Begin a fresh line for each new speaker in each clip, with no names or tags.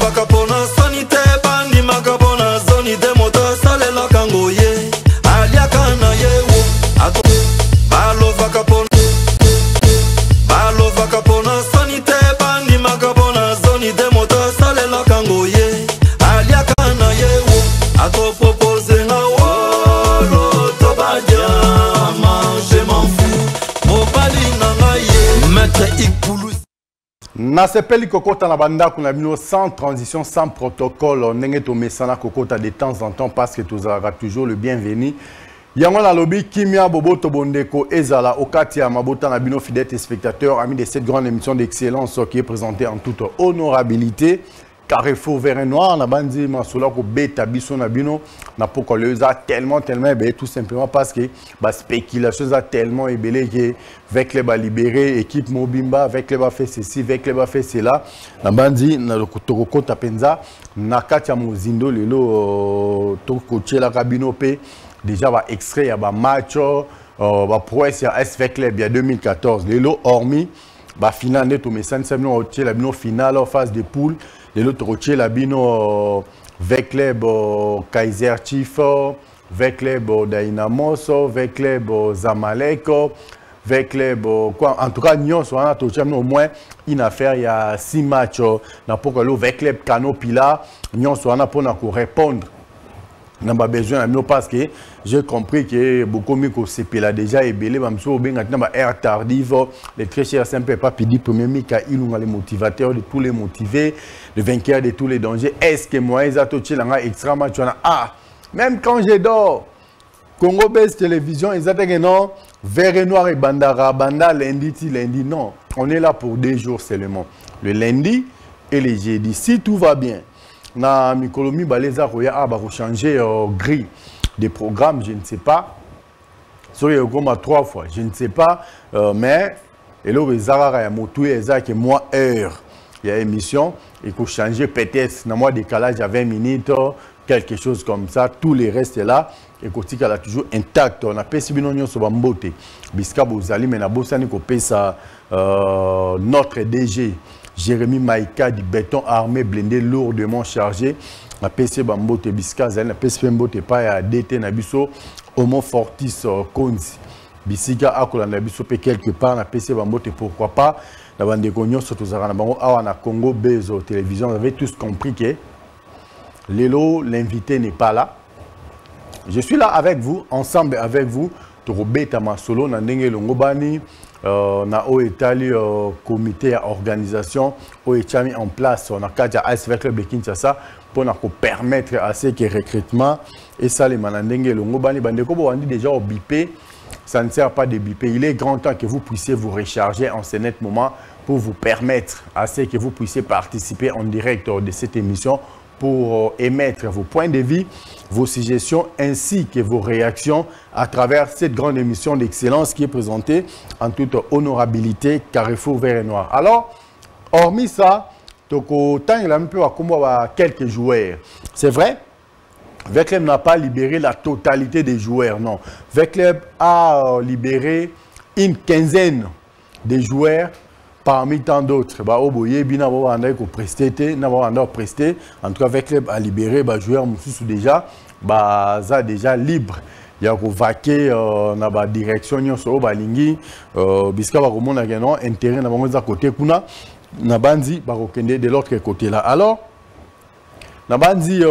balobaka pona soni te bandi makabona zoni te moto salela kangoye aliaka na yewo ato balobaka pona soni te bandi makabona zoni te moto salela kangoye aliaka na yewo ato propose nga wolo to badia je m'en fous mobali na ngaye maître Ikpulu.
Na sepeli kokota na banda kuna bino sans transition, sans protocole, ndenge to mesana kokota de temps en temps parce que tu auras toujours le bienvenu. Yango na lobby kimia boboto bondeko ezala okati ya mabota na bino fidèles spectateurs, amis de cette grande émission d'excellence qui est présentée en toute honorabilité. Carrefour Vert et Noir, na bandi masula ko beta biso na bino na pokoleza tellement tout simplement parce que ba spéculation a tellement ébélé que avec les ba libéré équipe Mobimba avec les ba fait ceci avec les ba fait cela na bandi na lokotoko tapenza na kati ya mozindo lelo to coacher la cabino pe déjà ba extrait ya ba match ba prouesse ya SV Club ya 2014 lelo hormis ba finale net au message sabino coacher la bino finale en phase de poule de l'autre côté, la bino avec club Kaiser Chiefs, avec club Dynamos, avec club Zamalek, avec club quoi en tout cas Nyon soit au moins une affaire il y a 6 matchs na pokalo avec club Canopila Nyon soit pour répondre. N'a pas besoin de parce que j'ai compris que beaucoup mieux que CP là déjà est belé même si au bien maintenant air tardive les très chers simple pas pidi premier Mika il ont les motivateurs de tous les motivés le vainqueur de tous les dangers est-ce que moi ils a touché là extra match ah même quand je dors Congo Best Télévision ils attaquent non Vert et Noir et Bandara Banda lundi non on est là pour 2 jours seulement le lundi et le jeudi si tout va bien. Na Mikolomi baleza roya ba changer grille des programmes je ne sais pas sur le goma 3 fois je ne sais pas mais et là bezara ya motu eza que moi heure il y a émission et qu'on changer peut-être na moi décalage à 20 minutes quelque chose comme ça tous les restes là et kotika là toujours intact on a pesi bino nyonso ba mbote biska bozali mais na bosani ko pesa notre DG Jérémy Maïka du béton armé blindé lourdement chargé. La PC Bambote Biska, la PC Bambote pas à DT Nabiso, Homo Fortis Konzi. Bisika Akola Nabiso quelque part, la PC Bambote pourquoi pas. La bande de Cognos, surtout Zaranabango, Awana Congo, Bezo, télévision, vous avez tous compris que Lélo, l'invité n'est pas là. Je suis là avec vous, ensemble avec vous, Torobeta Masolo, Nandenge Longobani. Na o etali comité à organisation o etami en place on a quatre ASV Club de Kinshasa pour permettre à ce que recrutement et ça les manandenge longo bani bandeko bo andi déjà au bipé ça ne sert pas de bipé il est grand temps que vous puissiez vous recharger en ce net moment pour vous permettre à ce que vous puissiez participer en direct de cette émission pour émettre vos points de vue, vos suggestions ainsi que vos réactions à travers cette grande émission d'excellence qui est présentée en toute honorabilité Carrefour Vert et Noir. Alors, hormis ça, il a un peu à quelques joueurs. C'est vrai, Vecleb n'a pas libéré la totalité des joueurs, non. Vecleb a libéré une quinzaine de joueurs parmi tant d'autres. Bah, Oboye, Bina, Wanda, presté, presté. En tout cas, avec les libéré, bah, joueurs Moussou déjà, bah, ça déjà libre. Il y a vaqué na ba direction nyonso ba lingi biska ba komona geno intérêt na bango za côté kuna na bandi ba kokende de l'autre côté là. Alors na bandi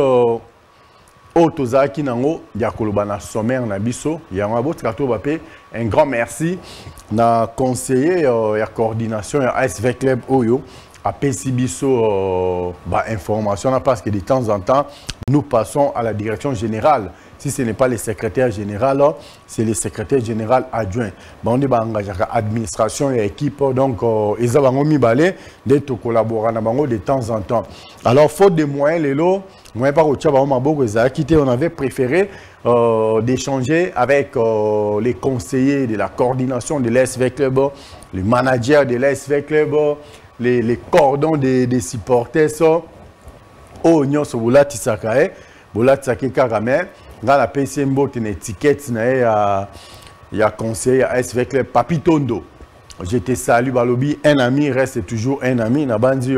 Otozaki nango ya koloba na sommaire na biso ya ngabo tikato bape un grand merci na conseiller ya coordination ya ASV Club Oyo à Pesibiso information parce que de temps en temps nous passons à la direction générale. Si ce n'est pas le secrétaire général, c'est le secrétaire général adjoint. On est engagé à l'administration et équipe, donc ils ont mis balai d'être collaborer de temps en temps. Alors, faute de moyens, les lots, moi par on avait préféré d'échanger avec les conseillers de la coordination de l'ASV Club, les managers de l'ASV Club, les cordons des supporters, au Nyon Soboula Tisakae, Boula Tsake Karame. Dans la PCMBO, il y a une étiquette, il y a conseil à SV Club Papitondo. Je te salue, Balobi, un ami reste toujours un ami. Nabandi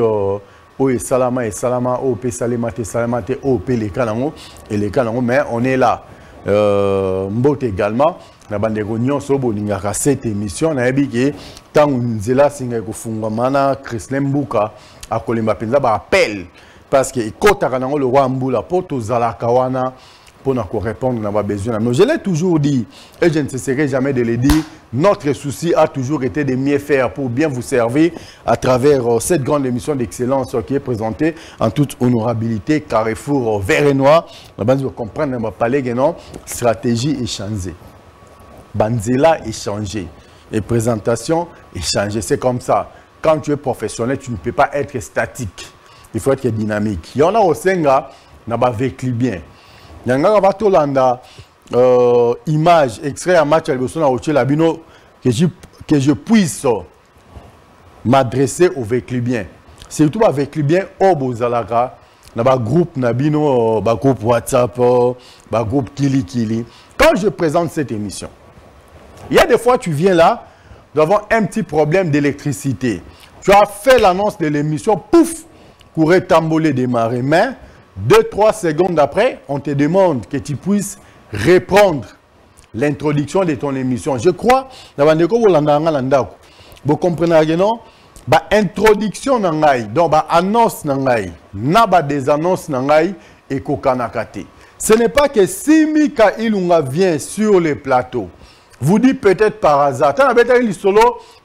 oh et salama, oh pe salamate, oh pe les canons, et les canons, mais on est là. Mbote également, na bande réunion so bolingaka cette émission, na yebiki, tant nzela singa kufunga mana, Christine Mbuka, a kolemba penza ba appel, parce que kota kanango le roi Mbula, poto zalakawana, pour nous répondre à nos besoins. Je l'ai toujours dit, et je ne cesserai jamais de le dire, notre souci a toujours été de mieux faire pour bien vous servir à travers cette grande émission d'excellence qui est présentée en toute honorabilité, Carrefour vert et noir. Vous comprenez, on va parler de non, stratégie échangée. Banzela échangée. Et présentation échangée. C'est comme ça. Quand tu es professionnel, tu ne peux pas être statique. Il faut être dynamique. Il y en a au Senga, on va vécu bien. Il y a image, extrait à match que je puisse m'adresser au Véclubien. Surtout avec Véclubien, au Bozalaka, dans le groupe Nabino, le groupe WhatsApp, le groupe Kili Kili. Quand je présente cette émission, il y a des fois tu viens là, nous avons un petit problème d'électricité. Tu as fait l'annonce de l'émission, pouf, courait tamboler démarrer, mais 2-3 secondes après, on te demande que tu puisses reprendre l'introduction de ton émission. Je crois, vous comprenez, non? Introduction, donc annonce, des annonces, et kokanakate. Ce n'est pas que si Mika Ilunga vient sur le plateau, vous dites peut-être par hasard,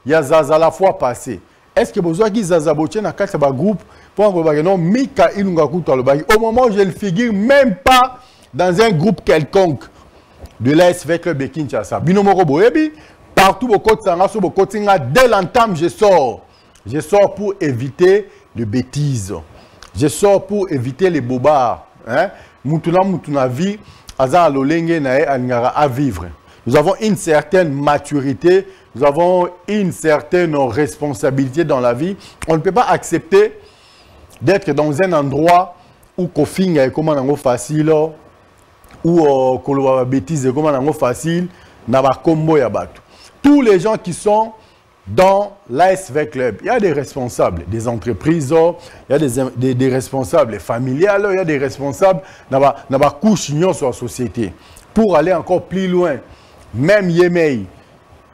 il y a Zaza la fois passée. Est-ce que vous avez Zaza Boche dans le groupe? Au moment où je ne figure même pas dans un groupe quelconque de l'ASV Club de Kinshasa. Partout dès l'entame, je sors. Je sors pour éviter les bêtises. Je sors pour éviter les bobards. Mutuna vie, à vivre. Nous avons une certaine maturité, nous avons une certaine responsabilité dans la vie. On ne peut pas accepter d'être dans un endroit où Kofinga est comme un facile, où Koloba bêtise est comme un facile, Naba Kombo Yabatu. Tous les gens qui sont dans l'ASV Club, il y a des responsables des entreprises, il y a des responsables familiales, il y a des responsables Naba couche sur la société. Pour aller encore plus loin, même Yemei,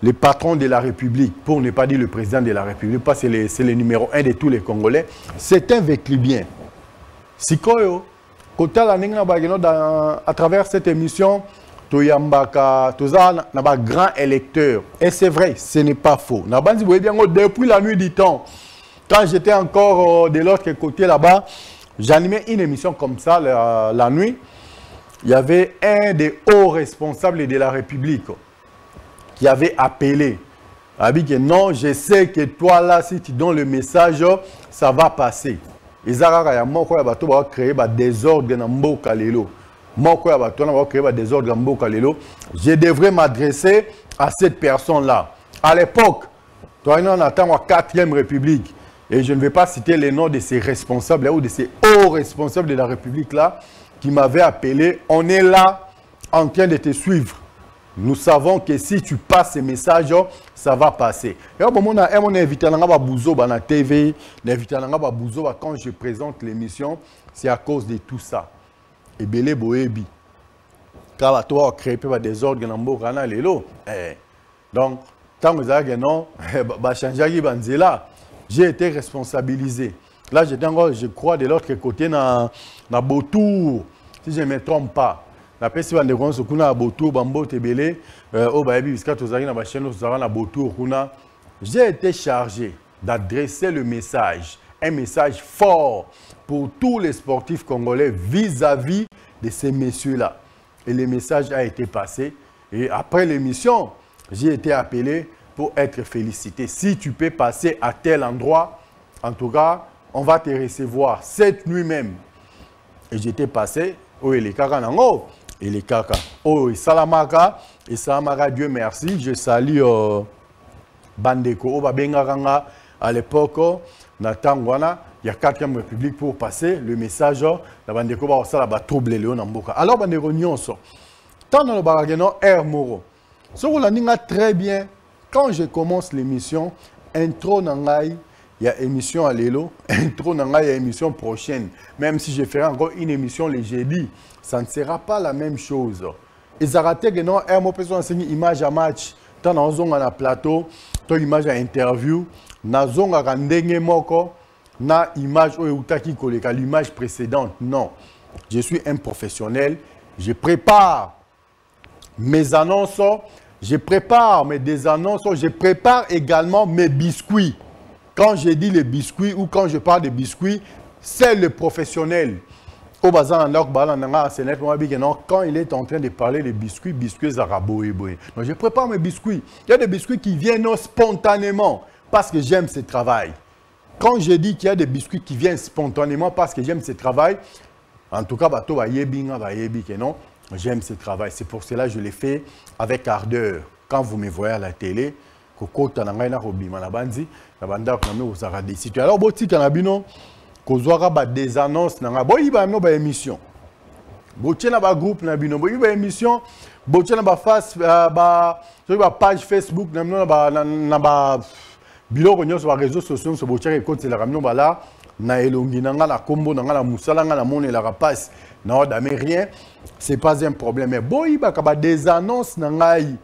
le patron de la République, pour ne pas dire le président de la République, parce que c'est le numéro 1 de tous les Congolais, c'est un Véclubien. Sikoyo, à travers cette émission, Toyambaka, Toza, n'a grand électeur. Et c'est vrai, ce n'est pas faux. Depuis la nuit du temps, quand j'étais encore de l'autre côté là-bas, j'animais une émission comme ça la nuit. Il y avait un des hauts responsables de la République qui avait appelé. Il a dit que non, je sais que toi là, si tu donnes le message, ça va passer. Et ça va créer des désordres dans Mboka Lelo. Je devrais m'adresser à cette personne-là. À l'époque, on attend la 4e République. Et je ne vais pas citer les noms de ces responsables ou de ces hauts responsables de la République-là qui m'avaient appelé. On est là en train de te suivre. Nous savons que si tu passes ces messages, ça va passer. Et on a invité à Bouzo dans la TV, quand je présente l'émission, c'est à cause de tout ça. Et Belé Boebi. Car tu as créé des ordres dans le monde. Donc, tant que j'ai été responsabilisé. Là, j'étais encore, je crois, de l'autre côté, dans Beautour, si je ne me trompe pas. La personne de Gonzo kuna Beautour, Bambo Tebele, au Baïbi, jusqu'à Tozari, dans la chaîne, dans Beautour, j'ai été chargé d'adresser le message, un message fort pour tous les sportifs congolais vis-à-vis de ces messieurs-là. Et le message a été passé. Et après l'émission, j'ai été appelé pour être félicité. Si tu peux passer à tel endroit, en tout cas, on va te recevoir cette nuit même. Et j'étais passé, oh, et les caca, non, et les caca. Oh, et Salamaka, Dieu merci. Je salue Bandeko, Obabengaranga, à l'époque, Natangwana, il y a 4e République pour passer le message, la Bandeko va troubler le Namboka. Alors, Bandeko Nyonso, tant dans le barageno, Air Moro. Ce que vous très bien, quand je commence l'émission, intro Nangai, il y a émission à l'élo, intro, il y a émission prochaine. Même si je ferai encore une émission les jeudis, ça ne sera pas la même chose. Ils ont raté que non, un mot peut enseigner image à match, tant dans un plateau, tant image à interview, dans un rendez moko, na image l'image précédente. Non, je suis un professionnel, je prépare mes annonces, je prépare mes désannonces, je prépare également mes biscuits. Quand je dis les biscuits ou quand je parle de biscuits, c'est le professionnel. Quand il est en train de parler de biscuits, biscuits araboï. Donc je prépare mes biscuits. Il y a des biscuits qui viennent spontanément parce que j'aime ce travail. Quand je dis qu'il y a des biscuits qui viennent spontanément parce que j'aime ce travail, en tout cas, j'aime ce travail. C'est pour cela que je l'ai fait avec ardeur. Quand vous me voyez à la télé, alors, des annonces, émission. Groupe, émission, page Facebook, réseaux sociaux, na elongi na nga na kombo na nga na musala nga na mone la rapace na odame rien, c'est pas un problème. Mais boy ba des annonces na ngai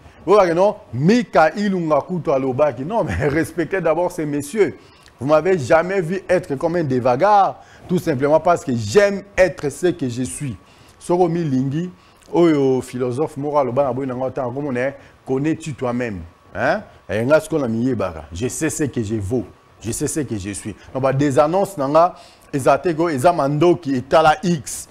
non Mika ilunga kuto alobaki. Non, mais respectez d'abord ces messieurs. Vous m'avez jamais vu être comme un dévagard, tout simplement parce que j'aime être ce que je suis. Soromi lingi oyo philosophe moral ba na boy na ngota comme on est, connais-tu toi-même, hein? Et nga ce qu'on a mis bara, je sais ce que je vaux. Je sais ce que je suis. Donc, des annonces, ils ont qui est à la X.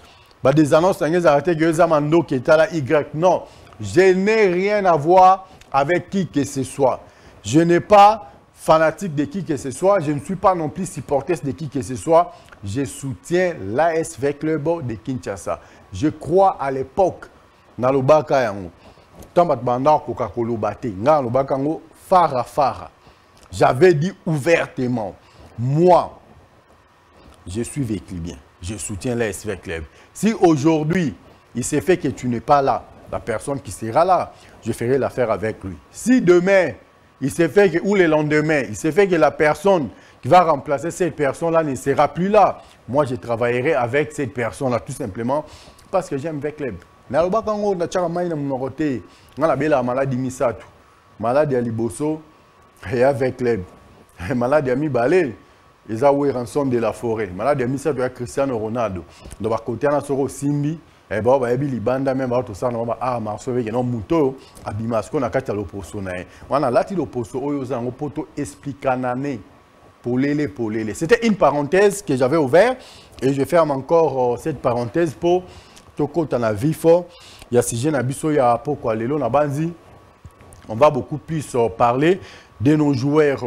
Des annonces, ils ont qui est à la Y. Non, je n'ai rien à voir avec qui que ce soit. Je n'ai pas fanatique de qui que ce soit. Je ne suis pas non plus supporter de qui que ce soit. Je soutiens l'ASV Club de Kinshasa. Je crois à l'époque, dans le Baka, j'avais dit ouvertement, moi, je suis Véclibien, je soutiens l'ASV Club. Si aujourd'hui, il s'est fait que tu n'es pas là, la personne qui sera là, je ferai l'affaire avec lui. Si demain, il s'est fait que, ou le lendemain, il s'est fait que la personne qui va remplacer cette personne-là ne sera plus là, moi, je travaillerai avec cette personne-là, tout simplement, parce que j'aime Véclib. Maladie à Liboso, et avec les malades amis balé, ils ont eu rançon de la forêt. Malade ami ça doit Cristiano Ronaldo. Donc à côté on a soro Simbi, et bon bah ebi libanda même tout ça on va ah marso avec non muto abimasko na kati loposo na. On a lati loposo oyo za ngopoto explicanane pour les. C'était une parenthèse que j'avais ouverte et je ferme encore cette parenthèse pour toko tana vifo. Il y a si jeune abiso ya pourquoi lelo na banzi. On va beaucoup plus parler de nos joueurs,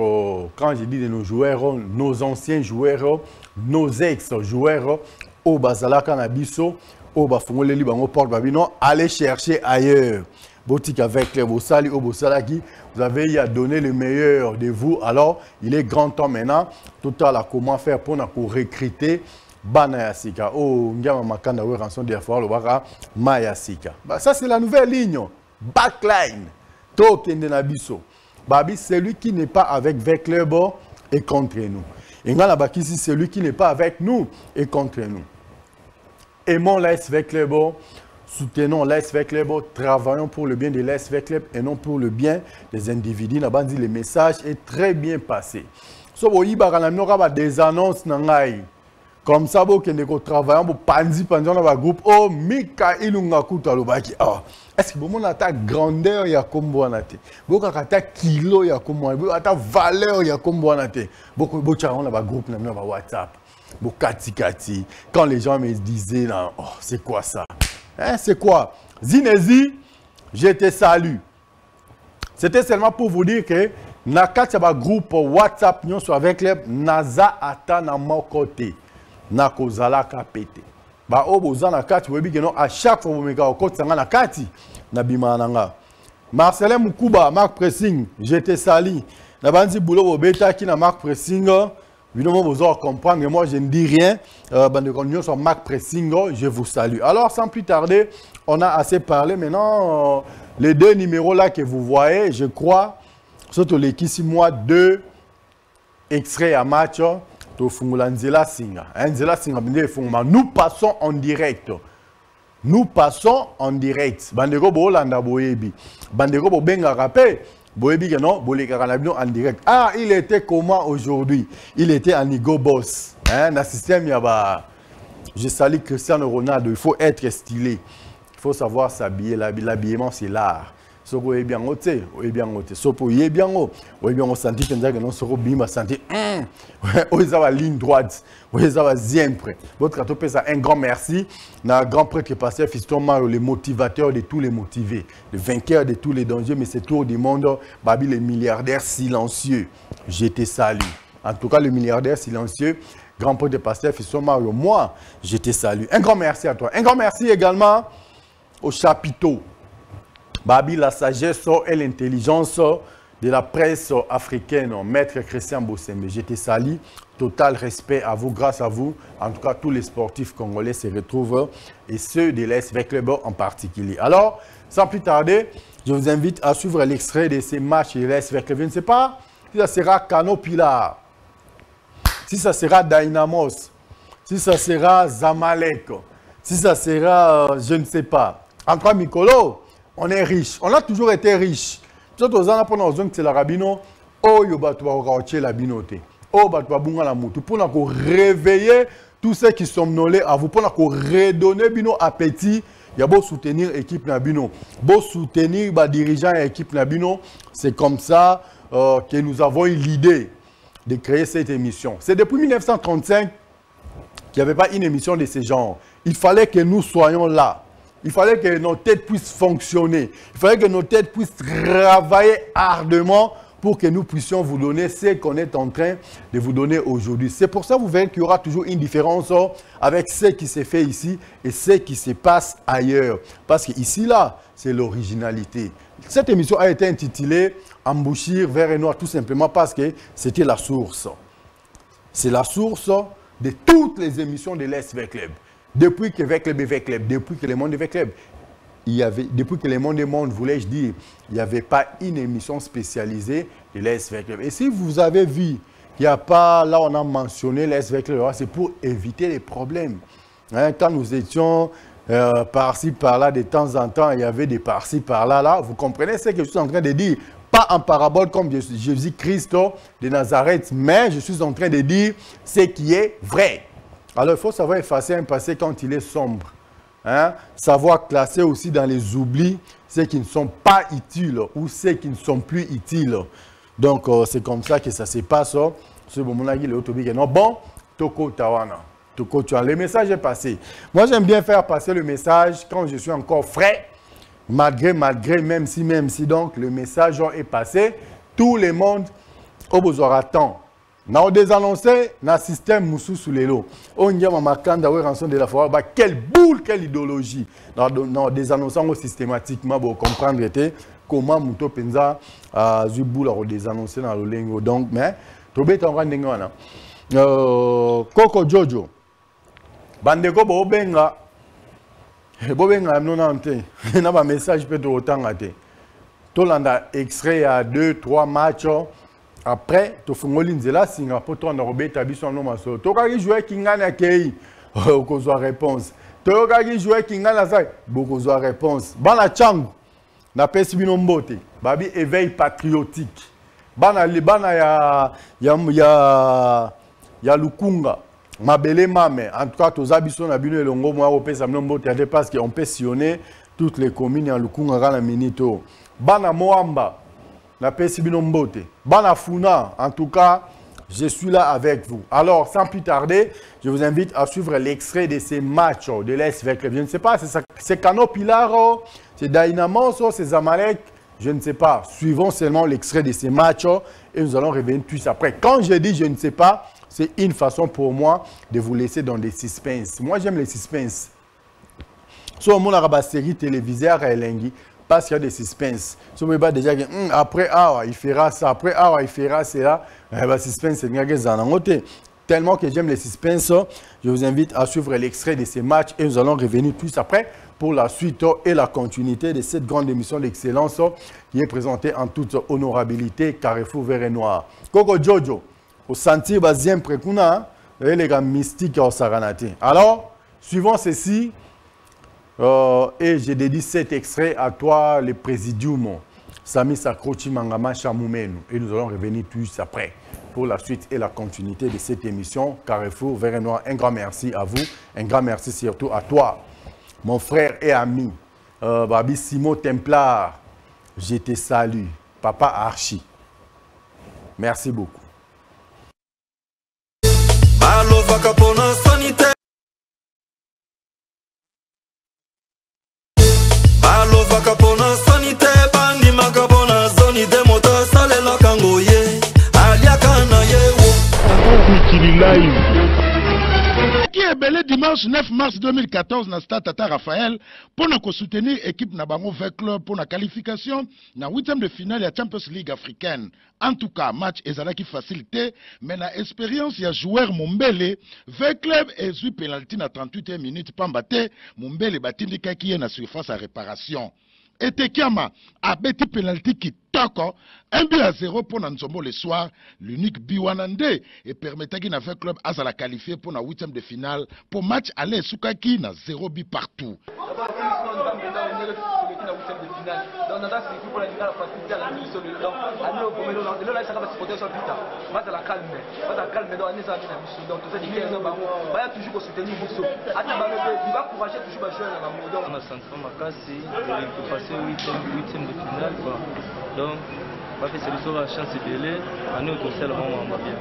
quand je dis de nos joueurs, nos anciens joueurs, nos ex-joueurs, au Bazala Kanabiso, au Bafongoleli Bango Port Babino, allez chercher ailleurs. Boutique avec les Bossali, au Bossalaki, vous avez donné le meilleur de vous. Alors, il est grand temps maintenant, tout à l'heure, comment faire pour nous recruter Banayasika. Oh, Ndiama Makanda, oui, rançon de la foire, le Baka, Mayasika. Ça, c'est la nouvelle ligne. Backline. Token de Nabiso. Babi, celui qui n'est pas avec Véclib est contre nous. Et là, ici, celui qui n'est pas avec nous est contre nous. Aimons l'ASV Club, soutenons l'ASV Club, travaillons pour le bien de l'ASV Club et non pour le bien des individus. Le message est très bien passé. So, il y a des annonces. Comme ça, vous travaillez pour Panzi dans le groupe. Oh, Mika Ilunga Kuta Lubaki. Est-ce que vous avez une grandeur ya kombo anate? Vous avez un kilo ya kombo anate? Vous avez une valeur ya kombo anate? Vous avez un groupe na WhatsApp. Vous kati. Quand les gens me disaient, oh, c'est quoi ça? Hein, c'est quoi? Zinezi, je te salue. C'était seulement pour vous dire que Nakati a un groupe WhatsApp avec les Naza Ata na mon côté. Nakozala kapete. Ba oboza na kati webi que non à chaque fois vous me côté na kati na bimananga. Marcelin Mukuba, Marc Pressing, j'étais sali. Na bandi boulot beta qui na Marc Pressing, évidemment vous allez comprendre, moi je ne dis rien. Bande connexion sur Marc Pressing, je vous salue. Alors sans plus tarder, on a assez parlé maintenant les deux numéros là que vous voyez, je crois surtout les qui 6 mois 2 extrait à match, nous passons en direct. Nous passons en direct. Bandego Bolanda Boebi. Bandego Bobenga rappel. Boebi non, Bolekarabino en direct. Ah, il était comment aujourd'hui? Il était en Nigo Boss. Hein, dans le système, il y a je salue Cristiano Ronaldo. Il faut être stylé. Il faut savoir s'habiller. L'habillement, c'est l'art. Soko est bien ôté, bien ôté. Soko est bien haut, bien senti que non soko bima senti. Ils ont la ligne droite, ils ont la ziempre. Votre atopé ça un grand merci. Na grand prêtre pasteur Fiston Mario, le motivateur de tous les motivés, le vainqueur de tous les dangers, mais c'est tour du monde, Babi le milliardaire silencieux. Je te salue. En tout cas le milliardaire silencieux, grand prêtre pasteur Fiston Mario, moi, je te salue. Un grand merci à toi. Un grand merci également au chapiteau. Babi, la sagesse et l'intelligence de la presse africaine, Maître Christian Bossembe. Je te salue, total respect à vous, grâce à vous. En tout cas, tous les sportifs congolais se retrouvent, et ceux de l'SV Club en particulier. Alors, sans plus tarder, je vous invite à suivre l'extrait de ces matchs de l'SV Club. Je ne sais pas si ça sera Kano Pilar, si ça sera Dynamos, si ça sera Zamalek, si ça sera, je ne sais pas. En tout cas, Mikolo, on est riche. On a toujours été riche. Tout aux ans, pendant que la rabino, oh, la binoté. Oh, la moutou. Pour nous réveiller tous ceux qui sont somnolés à vous, pour nous redonner bino appétit. Il y a beau soutenir l'équipe Nabino, beau soutenir les dirigeants de l'équipe Nabino. C'est comme ça que nous avons eu l'idée de créer cette émission. C'est depuis 1935 qu'il n'y avait pas une émission de ce genre. Il fallait que nous soyons là. Il fallait que nos têtes puissent fonctionner. Il fallait que nos têtes puissent travailler ardemment pour que nous puissions vous donner ce qu'on est en train de vous donner aujourd'hui. C'est pour ça que vous verrez qu'il y aura toujours une différence avec ce qui s'est fait ici et ce qui se passe ailleurs. Parce qu'ici, là, c'est l'originalité. Cette émission a été intitulée « Embouchure vert et noir » tout simplement parce que c'était la source. C'est la source de toutes les émissions de l'SV Club. Depuis que depuis que le monde est club, depuis que le monde voulais-je dire, il n'y avait pas une émission spécialisée de l'SV Club. Et si vous avez vu, il n'y a pas, là on a mentionné l'SV Club, c'est pour éviter les problèmes. Hein, quand nous étions par-ci, par-là, de temps en temps, il y avait des par-ci, par-là, là, vous comprenez ce que je suis en train de dire? Pas en parabole comme Jésus-Christ de Nazareth, mais je suis en train de dire ce qui est vrai. Alors, il faut savoir effacer un passé quand il est sombre. Hein? Savoir classer aussi dans les oublis ceux qui ne sont pas utiles ou ceux qui ne sont plus utiles. Donc, c'est comme ça que ça se passe. Ce moment-là, il est autobique. Non, bon, Toko Tawana. Toko Tawana. Le message est passé. Moi, j'aime bien faire passer le message quand je suis encore frais. Malgré, même si, donc, le message est passé. Tout le monde au besoin temps. Nous avons désannoncé dans le système Moussou sous les lots. On y a de la fois, quelle boule, quelle idéologie. Nous avons désannoncé systématiquement pour comprendre comment Mouto Penza a eu boule à désannoncé dans le lingo. Donc, mais, tu es en train de Coco Jojo. Bandeko Bobenga. Bobenga, non, il y a un message peut-être autant à te. Tout le monde a extrait à 2-3 matchs. Après, tu fais un Singapour, tu as un nom. Tu as joué Kingana Kei, beaucoup de réponse. Tu as joué Kingana Zai, beaucoup de réponse. Bana Chang, na pesi binombote. Babi éveil patriotique. Bana ya Lukunga. Mabele Mame. En tout cas, tu as besoin de bino elongo moi au pesa binombote parce qu'on peut sillonner toutes les communes en Lukunga dans la minito. Bana Moamba. La Pessibinombote. Banafuna, en tout cas, je suis là avec vous. Alors, sans plus tarder, je vous invite à suivre l'extrait de ces matchs de l'SV Club. Je ne sais pas, c'est Kano Pilar, c'est Dynamos, c'est Zamalek, je ne sais pas. Suivons seulement l'extrait de ces matchs et nous allons revenir tous après. Quand je dis je ne sais pas, c'est une façon pour moi de vous laisser dans des suspens. Moi, j'aime les suspens. Sur mon série télévisée à Elengi, parce qu'il y a des suspens. Si vous ne pouvez pas déjà dire, après, il fera ça, après, il fera cela, le suspense, c'est bien que tellement que j'aime les suspens, je vous invite à suivre l'extrait de ces matchs et nous allons revenir tous après pour la suite et la continuité de cette grande émission d'excellence qui est présentée en toute honorabilité, Carrefour Vert et Noir. Coco Jojo, au sentir bazien prekuna les gars mystiques au saranati. Alors, suivant ceci, et j'ai dédié cet extrait à toi, le présidium Sami Sakrochi Mangama Chamoumenu. Et nous allons revenir tout juste après pour la suite et la continuité de cette émission. Carrefour Vert et Noir, un grand merci à vous. Un grand merci surtout à toi, mon frère et ami, Babi Simo Templar. Je te salue, Papa Archie. Merci beaucoup.
Qui est belé dimanche 9 mars 2014 na Stade Tata Raphaël pour nous soutenir l'équipe na bango V Club pour la qualification na 8e de finale de la Champions League africaine. En tout cas, match ezalaki facilité, mais na expérience ya joueur Mumbele, V Club et eu penalty na 38e minute pambate, Mumbele batindika qui est na surface à réparation. Et Tekiama a bêti penalty qui toque 1-0 pour Nanzombo le soir, l'unique Biwanande et permettait qu'il n'avait club à la qualifier pour la 8e de finale pour match aller Soukaki na 0 but partout.
Donc, c'est la chance de l'aider, on est au seul moment bien.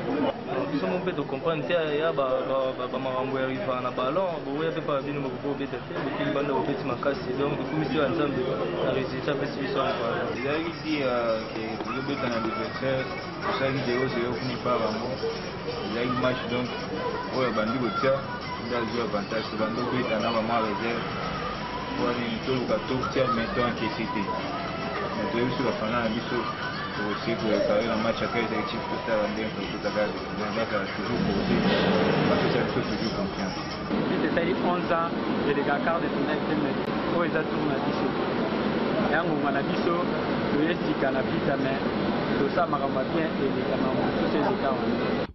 Nous sommes obligés de comprendre qu'il y a un ballon, il y a pas de nouveau pour bêter, mais il y a un petit macasse, donc du coup, monsieur ensemble, le résultat est suffisant. Il y a ici que le but en adversaire, chaque vidéo, c'est au fini par amour. Il y a une match donc, où il y a un bandit au tir, il y a un avantage, c'est un but en avant réserve, pour aller tout le gâteau, tiens, maintenant qui est cité. Mais tu as vu sur la finale, aussi pour réparer un match à quel équipe tout ça va bien tout à l'heure toujours posé parce que c'est toujours confiance.
C'était 11 ans et les gars quart de finale pour les atours na biso. Yango na biso le estika na pita mais tout ça maramba bien et les camarades tous ces états.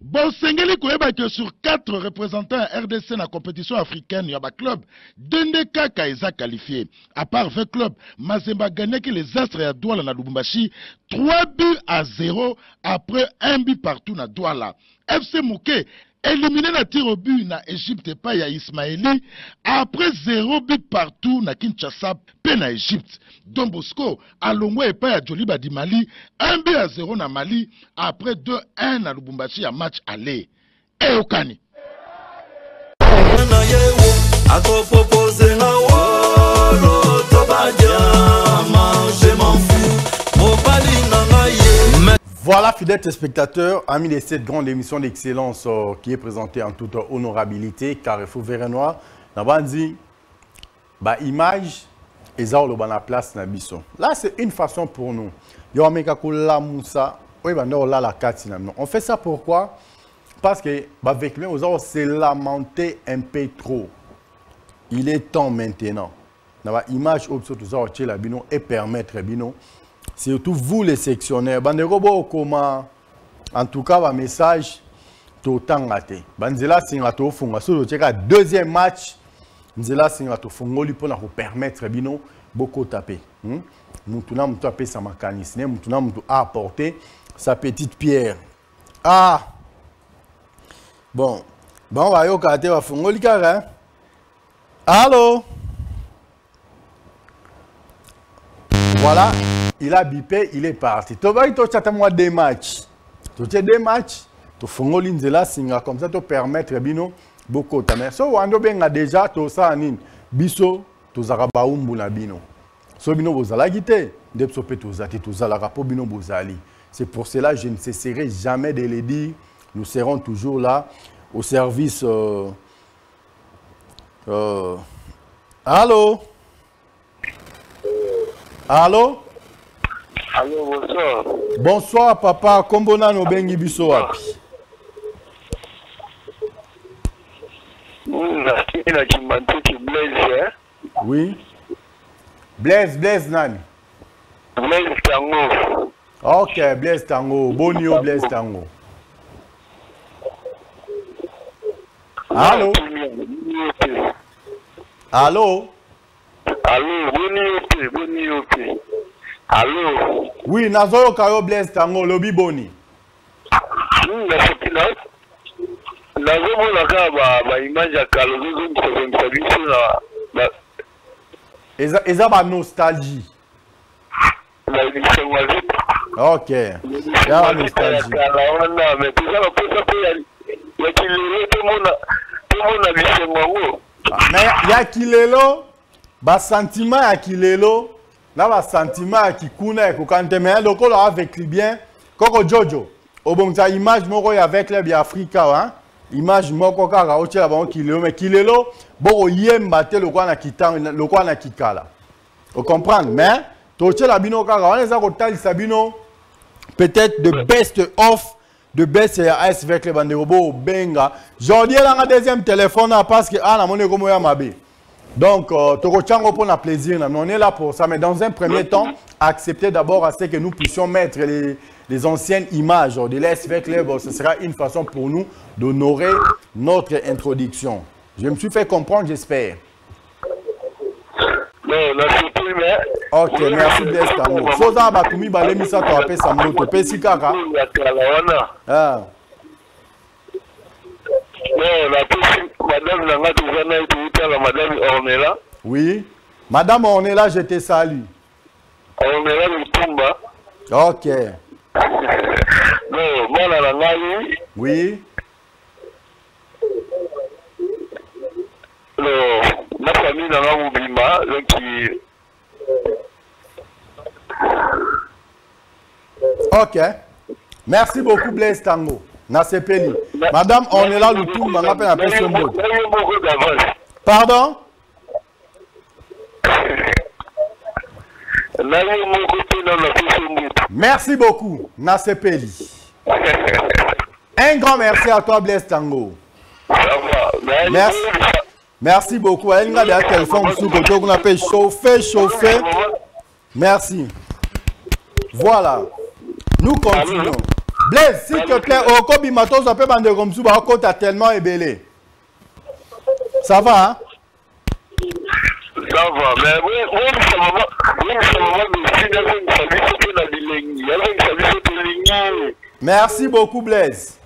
Bon, Sengeli Koeba que sur 4 représentants RDC dans la compétition africaine, il y a un club. Dendeka Kaïsa qualifié. À part 20 clubs, Mazemba gagné que les Astres à Douala na Lubumbashi 3-0 après 1 but partout na Douala. FC Mouké éliminé na tir au but na Égypte pas ya Ismaili après 0 but partout na Kinshasa pe na Égypte. Don Bosco alongwe et pas ya Joliba di Mali 1-0 na Mali après 2-1 na Lubumbashi à match aller. Et Okani.
Voilà, fidèles téléspectateurs, amis de cette grande émission d'excellence qui est présentée en toute honorabilité, Carrefour Vert et Noir. Nabandi, image, et ça, on a place na biso. Là, c'est une façon pour nous. On fait ça pourquoi? Parce que avec lui, on s'est lamenté un peu trop. Il est temps maintenant. Image et permettre bino. Surtout vous les sectionnaires. En tout cas, un message total raté. Banzela Singato Funga. Sur le deuxième match, Nzela Singato Funga pour nous permettre bino beaucoup taper. Nous avons tapé sa mécanisme. Nous avons apporté sa petite pierre. Ah! Bon, on va y aller. Funga. Allô? Voilà. Il a bipé, il est parti. Tu vas y avoir des matchs. Tu as des matchs. Tu fais un singa comme ça, tu permettre beaucoup de temps. So, on a déjà tout ça. Biso, tu as baumbu na bino. So bino bozala gite, de sope tu as la rapport bino bozali. C'est pour cela que je ne cesserai jamais de le dire. Nous serons toujours là au service. Allô? Allô?
Allô, bonsoir.
Bonsoir, papa. Kombona no bengi biso wapi? Oui. Blaise nani?
Blaise Tango.
Ok, Blaise Tango. Bonio Blaise Tango. Allô? Allô?
Allô, boni. Allô?
Oui, Nazoro Kayo Blaise Tango, Lobi Boni.
Nazomona kaka ba image ya kala ozozongisa biso na
Eza ba nostalgie.
na bisengo ya vite.
Ok. Ya ba nostalgie.
Kala wana me toza na posa pe ya kilelo tomona bisengo yango.
Mais ya kilelo, ba sentiment ya kilelo, na ba sentiment ya kikuna ya kokante mais lokolo avec bien. Koko Jojo, obongza image moko ya avec les Afrika hein. Image moko kaka otiela bango kilelo mais kilelo boko yemba te lokwa na kitanga lokwa na kikala. Vous comprenez mais totiela bino kaka on eza kotalisa bino peut-être de best of de best AS avec les bandero bo benga. Jordi là un deuxième téléphone parce que na moni comme ya mabe. Donc toko chango pour na plaisir on est là pour ça mais dans un premier temps accepter d'abord à ce que nous puissions mettre les anciennes images de l'AS avec les ce sera une façon pour nous d'honorer notre introduction. Je me suis fait comprendre, j'espère.
Non, la surprise, mais...
Ok, merci Blaise Tango. Soza Batumi Balemisa to apé Samoto. Pesi kaka. Ah.
Non, la petite madame Nanga Touzana et la madame Ornella.
Oui. Madame Ornella, je te salue.
Ornella Lutumba.
Ok.
Non, moi la Nanga.
Oui.
Non, ma famille Nanga Moubima, donc qui...
Ok. Merci beaucoup Blaise Tango. Nasepeli. Madame Ornella Lutumba, on appelle un peu son mot. Pardon? Merci beaucoup, Nasepeli. Un grand merci à toi, Blaise Tango. Merci. Merci beaucoup. Il y a des téléphones qu'on appelle chauffer. Merci. Voilà. Nous continuons. Blaise, s'il te plaît, au Kobi Matos, on peut bander comme ça, on a tellement ébélé. Ça va, hein?
Ça va, mais
merci beaucoup, Blaise.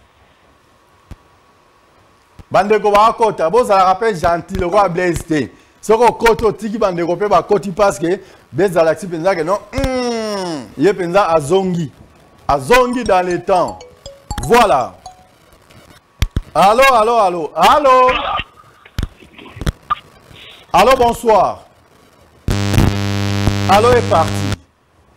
Bandeko ba kota, bo ça rappelle gentil le roi Blaise T. Ce ko koto tiki bandeko pe ba koti parce que Blaise Alaxi penza que non, il penza azongi dans les temps. Voilà. Allô. Allô, bonsoir. Allô est parti.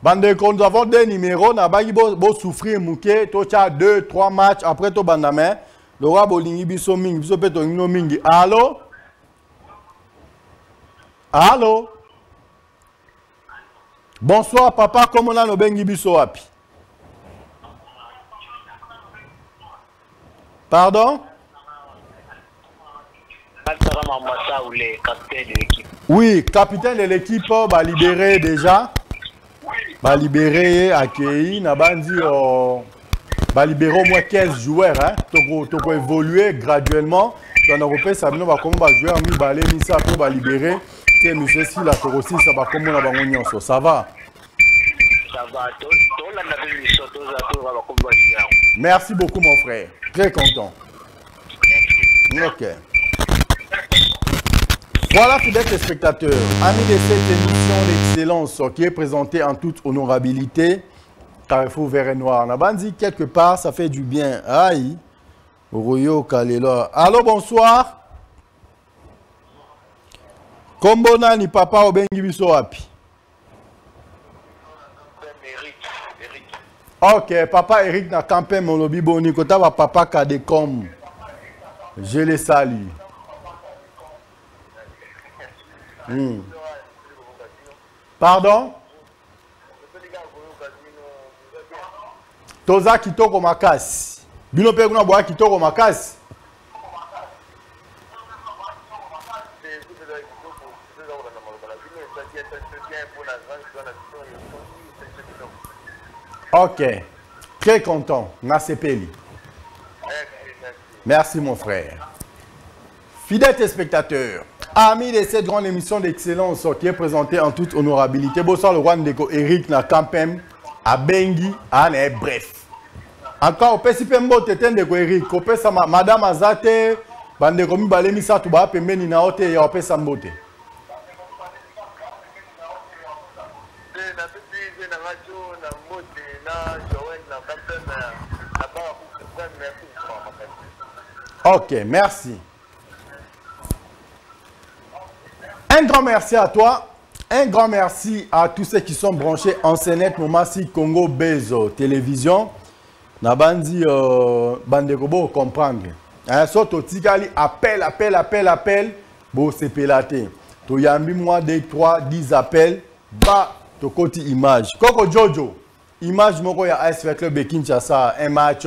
Bandeko, nous avons deux numéros, na ba bo souffrir mouké, to cha 2-3 matchs après to bandame. Le roi Bolingi biso mingi, biso peto ngino mingi. Allô? Allô? Bonsoir papa, comment on a no bengi biso api? Pardon? Oui, capitaine de l'équipe va libérer déjà. Va libérer, accueillir, n'a pas dit va libérer au moins 15 joueurs. Hein. Tu peux évoluer graduellement. Dans l'Europe, ça va jouer en mi-balé, mi-ça, va libérer. Et nous aussi, la aussi, ça va comme on a bagnon. Ça va. Merci beaucoup, mon frère. Très content. Ok. Voilà, fidèles spectateurs, amis de cette émission d'excellence qui est présentée en toute honorabilité, Carrefour Vert et Noir. On a dit quelque part, ça fait du bien. Aïe, Royo Kalela. Allô, bonsoir. Kombona ni papa Obengi biso api. Ok, papa Eric na campé mon lobby boni kota va papa Kadecom. Je les salue. Pardon? Toza kitoko makasi. Bino pe kuna boa kitoko makasi. Ok. Très content. Nasepeli. Merci mon frère. Fidèles téléspectateurs, amis de cette grande émission d'excellence qui est présentée en toute honorabilité, bonsoir le roi Ndeko Eric na Campem, à Bengi, à bref. Encore, au PCPMBO, Teten Ndeko Eric, au PSA, Madame Azate, Bandeko Mibale Misa Tuba, Pemeni Naote, et au PSA Mbote. Ok, merci. Un grand merci à toi. Un grand merci à tous ceux qui sont branchés en CNET, Momassi, Congo, Bezo, Télévision. Nabandi, Bandekobo, comprendre. Soto Tikali, appel. Bon, c'est pélaté. Toyambi, moi, 2, 3, 10 appels. Bah, to côté image. Koko Jojo, image, moko ya AS Club de Kinshasa, un match.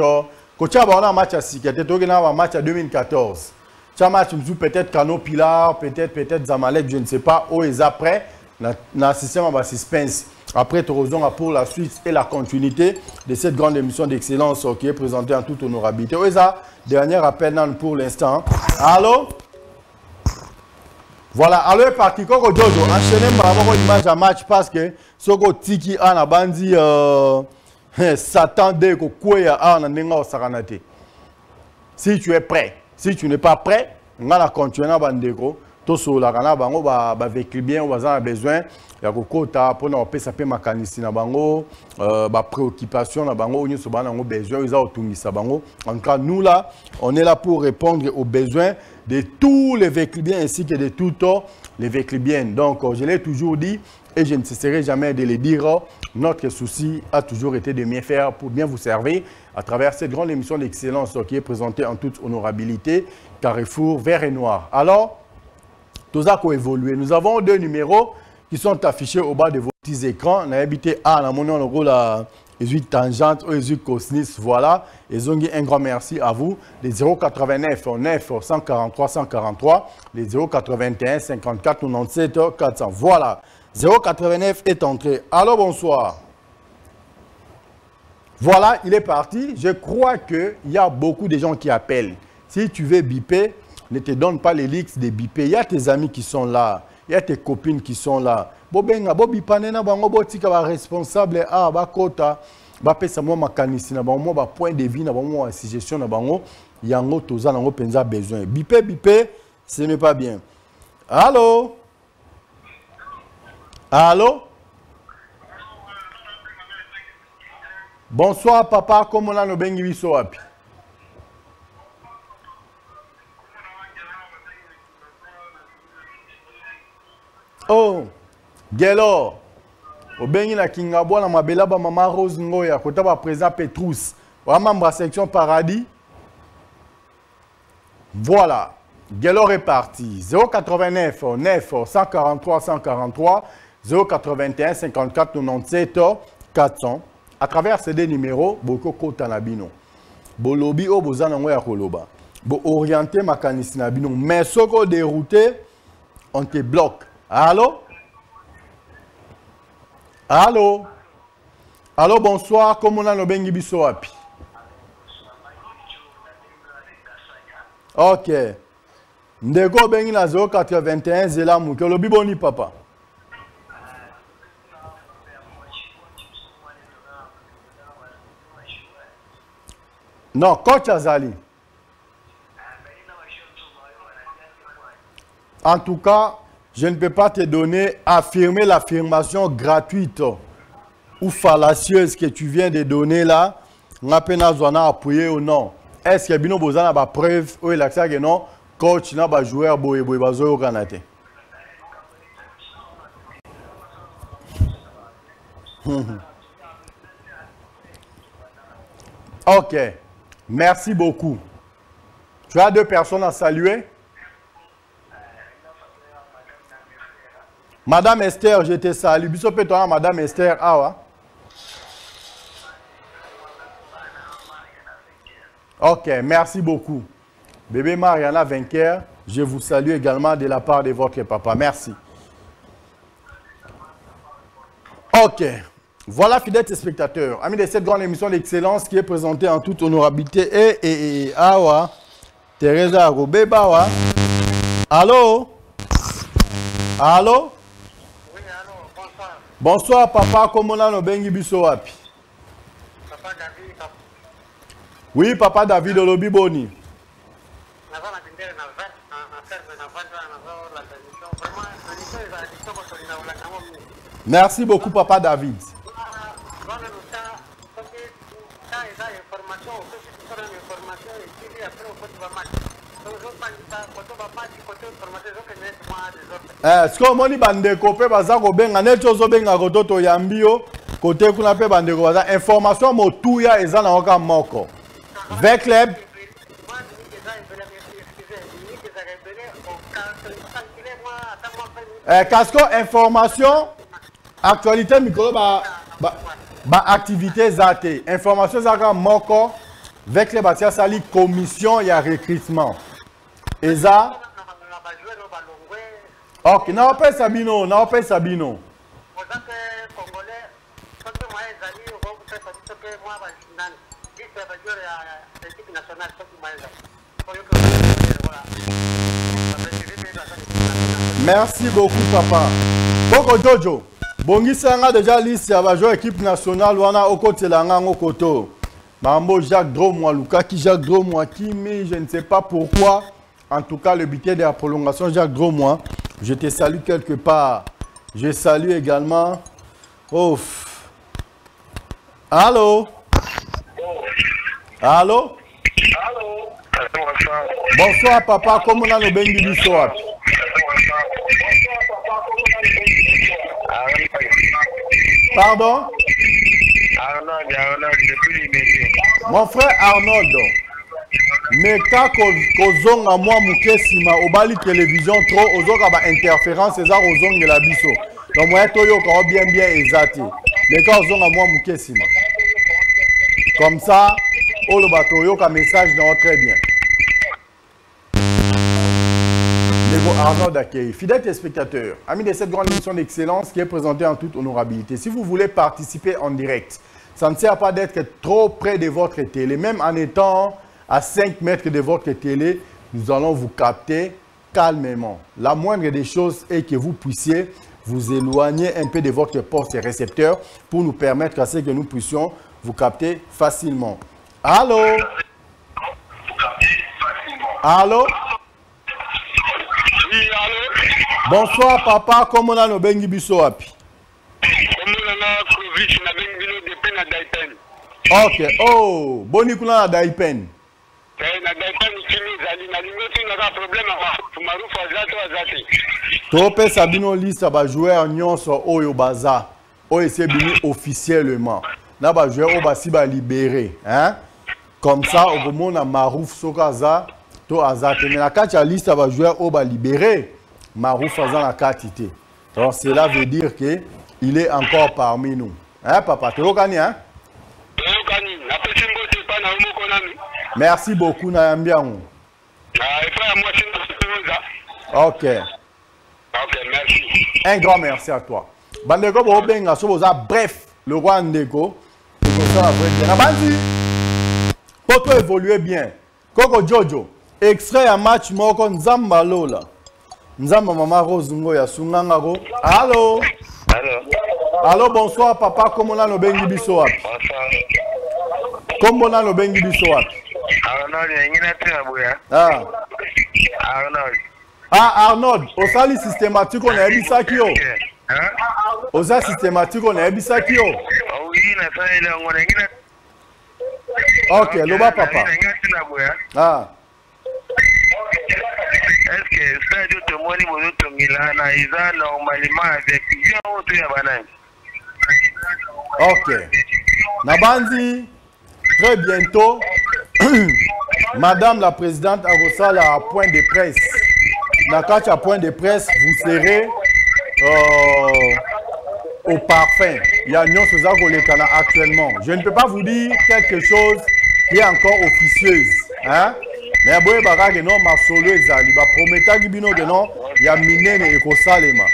Kocha, on a un match à Sikete, on a un match à 2014. Ça match peut-être Kano Pilar, peut-être Zamalek, je ne sais pas. Où est après dans système de suspense. Après, tu pour la suite et la continuité de cette grande émission d'excellence qui est présentée en toute honorabilité. Où est ça? Dernier appel pour l'instant. Allô? Voilà, allô est parti. Koko Jojo, enchaînez par image à match parce que Soko Tiki a na bandi s'attendait que quoi a na nenga saranate. Si tu es prêt. Si tu n'es pas prêt, on va continuer à bandeko. Tout sur la cana bango ba vécu bien, on va besoin. Il y a beaucoup ta pour nous payer ça peut mécanicien na bango, ba préoccupation na bango, on a besoin, ils ont tout mis ça bango. En tout cas, nous là, on est là pour répondre aux besoins de tous les véhicules bien ainsi que de tous les véhicules bien. Donc, je l'ai toujours dit et je ne cesserai jamais de le dire. Notre souci a toujours été de bien faire pour bien vous servir à travers cette grande émission d'excellence qui est présentée en toute honorabilité, Carrefour Vert et Noir. Alors, tout ça a évolué. Nous avons 2 numéros qui sont affichés au bas de vos petits écrans. On a habité à la monnaie, en gros, la 18 tangente, 18 cosnis, voilà. Et un grand merci à vous. Les 089 9 143 143, les 081 54 97 400. Voilà. 089 est entré. Alors, bonsoir. Voilà, il est parti. Je crois qu'il y a beaucoup de gens qui appellent. Si tu veux biper, ne te donne pas les leaks de biper. Il y a tes amis qui sont là. Il y a tes copines qui sont là. Bobenga, bobipanena, bango, botika, ba responsable, ba kota, ba pesa mo makanisi, na bango, ba point de vie, na bango, suggestion, na bango, yango, toza, nango, penza, besoin. Biper, ce n'est pas bien. Allô? Allô? Bonsoir papa, comment on a nos bengi biso api? Oh, Gelo. Au bengi na Kingabo na mabela ba mama Rose Ngoya, kota ba président Petrus, wa membre section Paradis. Voilà. Gelo est parti. 089 9 143 143 081 54 97 400. À travers ces 2 numéros, beaucoup kota na bino. Bolobi o bozana ngoya koloba. Bo orienter makanisi na bino. Mais soko dérouté, on te bloque. Allô? Allô? Allô, bonsoir. Comment on a nos bengi biso api? Ok. Ndeko bengi na 081 zela mouke. Lobi boni papa. Non, coach Azali. En tout cas, je ne peux pas te donner, affirmer l'affirmation gratuite ou fallacieuse que tu viens de donner là. On a peine à appuyer ou non. Est-ce que Bino Bozana a preuve ou il a que non, coach n'a pas joueur boye bazo au Canada. Ok. Merci beaucoup. Tu as 2 personnes à saluer. Madame Esther, je te salue. Bisopé toi, Madame Esther, awa. Ok, merci beaucoup. Bébé Mariana Vainqueur, je vous salue également de la part de votre papa. Merci. Ok. Voilà, fidèles téléspectateurs, amis de cette grande émission d'excellence qui est présentée en toute honorabilité. Awa, Teresa Robebawa, Allô? Allô?
Oui, allô, bonsoir.
Bonsoir, papa. Comment on a bengi biso wapi?
Papa David.
Oui, papa David Olobi Boni. Merci beaucoup, papa David. Est-ce que moni bandeko pe baza ko benga neto zo benga kototo yambio côté kuna pe bandeko baza information motuya eza na oka moko. Vecleb Casco information actualité micro ba activité zate information zaka moko Vecleb batia sali commission ya recrutement eza ok, na opé Sabino, na opé Sabino. Merci beaucoup papa. Koko Jojo, bongisa déjà liste ya ba joueur équipe nationale wana okotelanga ngokoto. Mambo Jacques Dromwa, Lukaki Jacques Dromwa qui mais je ne sais pas pourquoi. En tout cas, le biquet de la prolongation Jacques Dromwa. Je te salue quelque part. Je salue également. Ouf. Allô? Allô? Bonsoir papa. Comment on a le bengi du soir? Pardon? Mon frère Arnold. Mais quand kozonga moi mukesima obali télévision trop ozoka ba interférence eza kozonga la biso. Donc moi toyo ko bien ezati. Mais quand ozonga moi mukesima. Comme ça, olo batoyo ka message non très bien. Nego Arnaud d'accueil. Fidèles téléspectateurs, amis de cette grande émission d'excellence qui est présentée en toute honorabilité. Si vous voulez participer en direct, ça ne sert pas d'être trop près de votre télé, même en étant à 5 mètres de votre télé, nous allons vous capter calmement. La moindre des choses est que vous puissiez vous éloigner un peu de votre poste récepteur pour nous permettre à ce que nous puissions vous capter facilement. Allô? Allô?
Oui, allô?
Bonsoir papa, comment on a nos bengi biso api? Ok, oh, boni kuna na Daipen. Tope Sabino liste ba joueur nyonso oyo baza. Oyo c'est bini officiellement. Na ba joueur o basi ba libéré, hein? Comme ça au moment na Marouf Sokaza to azate mais na kati ya liste ba joueur o ba libéré. Marouf aza na katité. Donc cela veut dire que il est encore parmi nous. Hein papa, tu okani hein? Merci beaucoup Nayambiango. Ok.
Ok, merci.
Un grand merci à toi. Bandeko Bobenga Soboza, bref, le roi Ndeko. Pour toi évoluer bien. Koko Jojo, extrait à match Moko Nzamba Lola. Nzamba Mama Rose Ngoya Sungangaro. Allô?
Allô?
Allô, bonsoir papa, comment on a nos bengi biso wapi?
Bonsoir.
Comment on a nos bengi biso wapi?
Arnold, yengina tena buya.
Ah.
Arnold.
Ah, Arnold, osali systématique on a ebisaki yo.
Hein?
Osali systématique on a ebisaki yo.
Oui, na sana ile ngone yengina.
Ok, loba papa.
Yengina tena buya.
Ah.
Est-ce que ça doit te moni bozo tongilana iza normalement avec bien auto ya banani?
Ok. Nabandi, très bientôt, Madame la Présidente Arosala à point de presse. Nakachi à point de presse, vous serez au parfum. Il y a Nyon Sozako Lekana actuellement. Je ne peux pas vous dire quelque chose qui est encore officieuse. Hein? Mais boye bagage non masolo ezali ba prometa gibino que non ya minene ekosalema.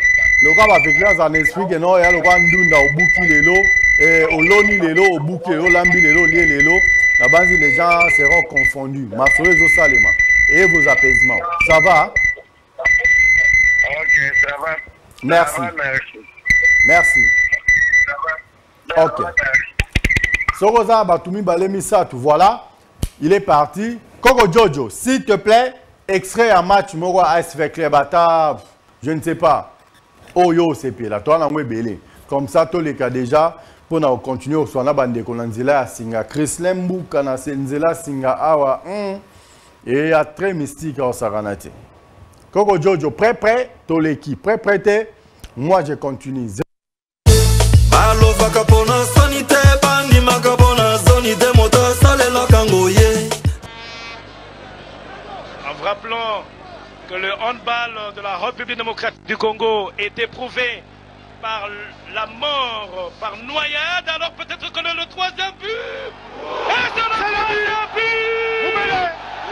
Le gars avec les en esprit que non ya le gars ndunda obuki lelo et oloni lelo obuki lelo lambi lelo lié lelo. La base les gens seront confondus. Masolo ezosalema et vos apaisements. Ça va?
Ok, ça va.
Merci.
Ça va, merci.
Merci.
Ça va.
Ok.
Ça va, merci.
Soroza Batumi Balemisatu, voilà. Il est parti. Koko Jojo, s'il te plaît, extrait un match Moro ASV Klebata, je ne sais pas. Oh yo, c'est pire là. Toi, on a belé. Comme ça, tous les cas déjà, pour nous continuer au soin, bande Konanzila Singa, Chris Lembu, Kana Senzela Singa Awa, et il y a très mystique au Saranati. Koko Jojo, prêt, tous l'équipe, prêt, moi je continue.
balobaka mpona soni te bandimaka mpona zoni te moto asalelaka ngoye.
En vous rappelant que le handball de la République démocratique du Congo est éprouvé par la mort, par noyade, alors peut-être que le troisième but. Et c'est le troisième but.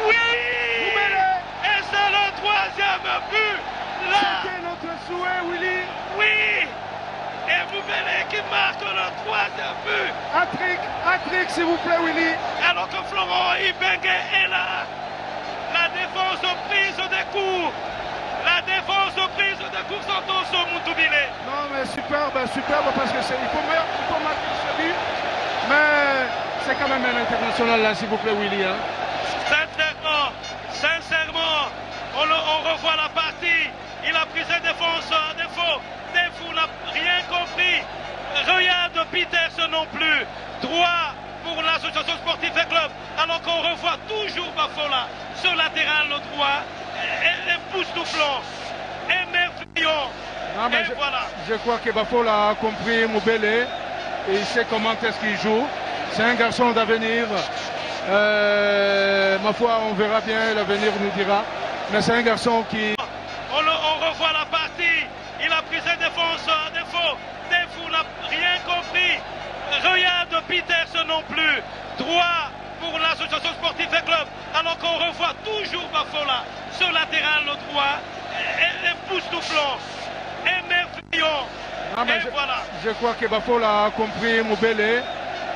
Oui. Et c'est le troisième but. Là. C'était notre souhait, Willy. Oui. Et Moubele qui marque le troisième but. Hat-trick, s'il vous plaît, Willy. Alors que Florent Ibenge est là. La défense prise des coups. La défense prise des coups Santos Moutoubile. Non mais superbe parce que il faut marquer ce but. Mais c'est quand même un international là, s'il vous plaît, Willy. Hein. Sincèrement, on revoit la partie. Il a pris ses défenses à défaut. Defou n'a rien compris. Regarde Peters non plus. Droit pour l'association sportive et club. Alors qu'on revoit toujours Bafola sur latéral droit. Époustouflant. Émerveillant. Et voilà.
Je crois que Bafola a compris Moubele et il sait comment est-ce qu'il joue. C'est un garçon d'avenir. Ma foi, on verra bien, l'avenir nous dira. Mais c'est un garçon qui...
On revoit la partie. Il a pris ses défenses à défaut. Defou n'a rien compris. Regarde Peters non plus. Droit pour l'association sportive et club. Alors qu'on revoit toujours Bafola sur latéral droit. Époustouflant. Émerveillant. Et voilà.
Je crois que Bafola a compris Moubele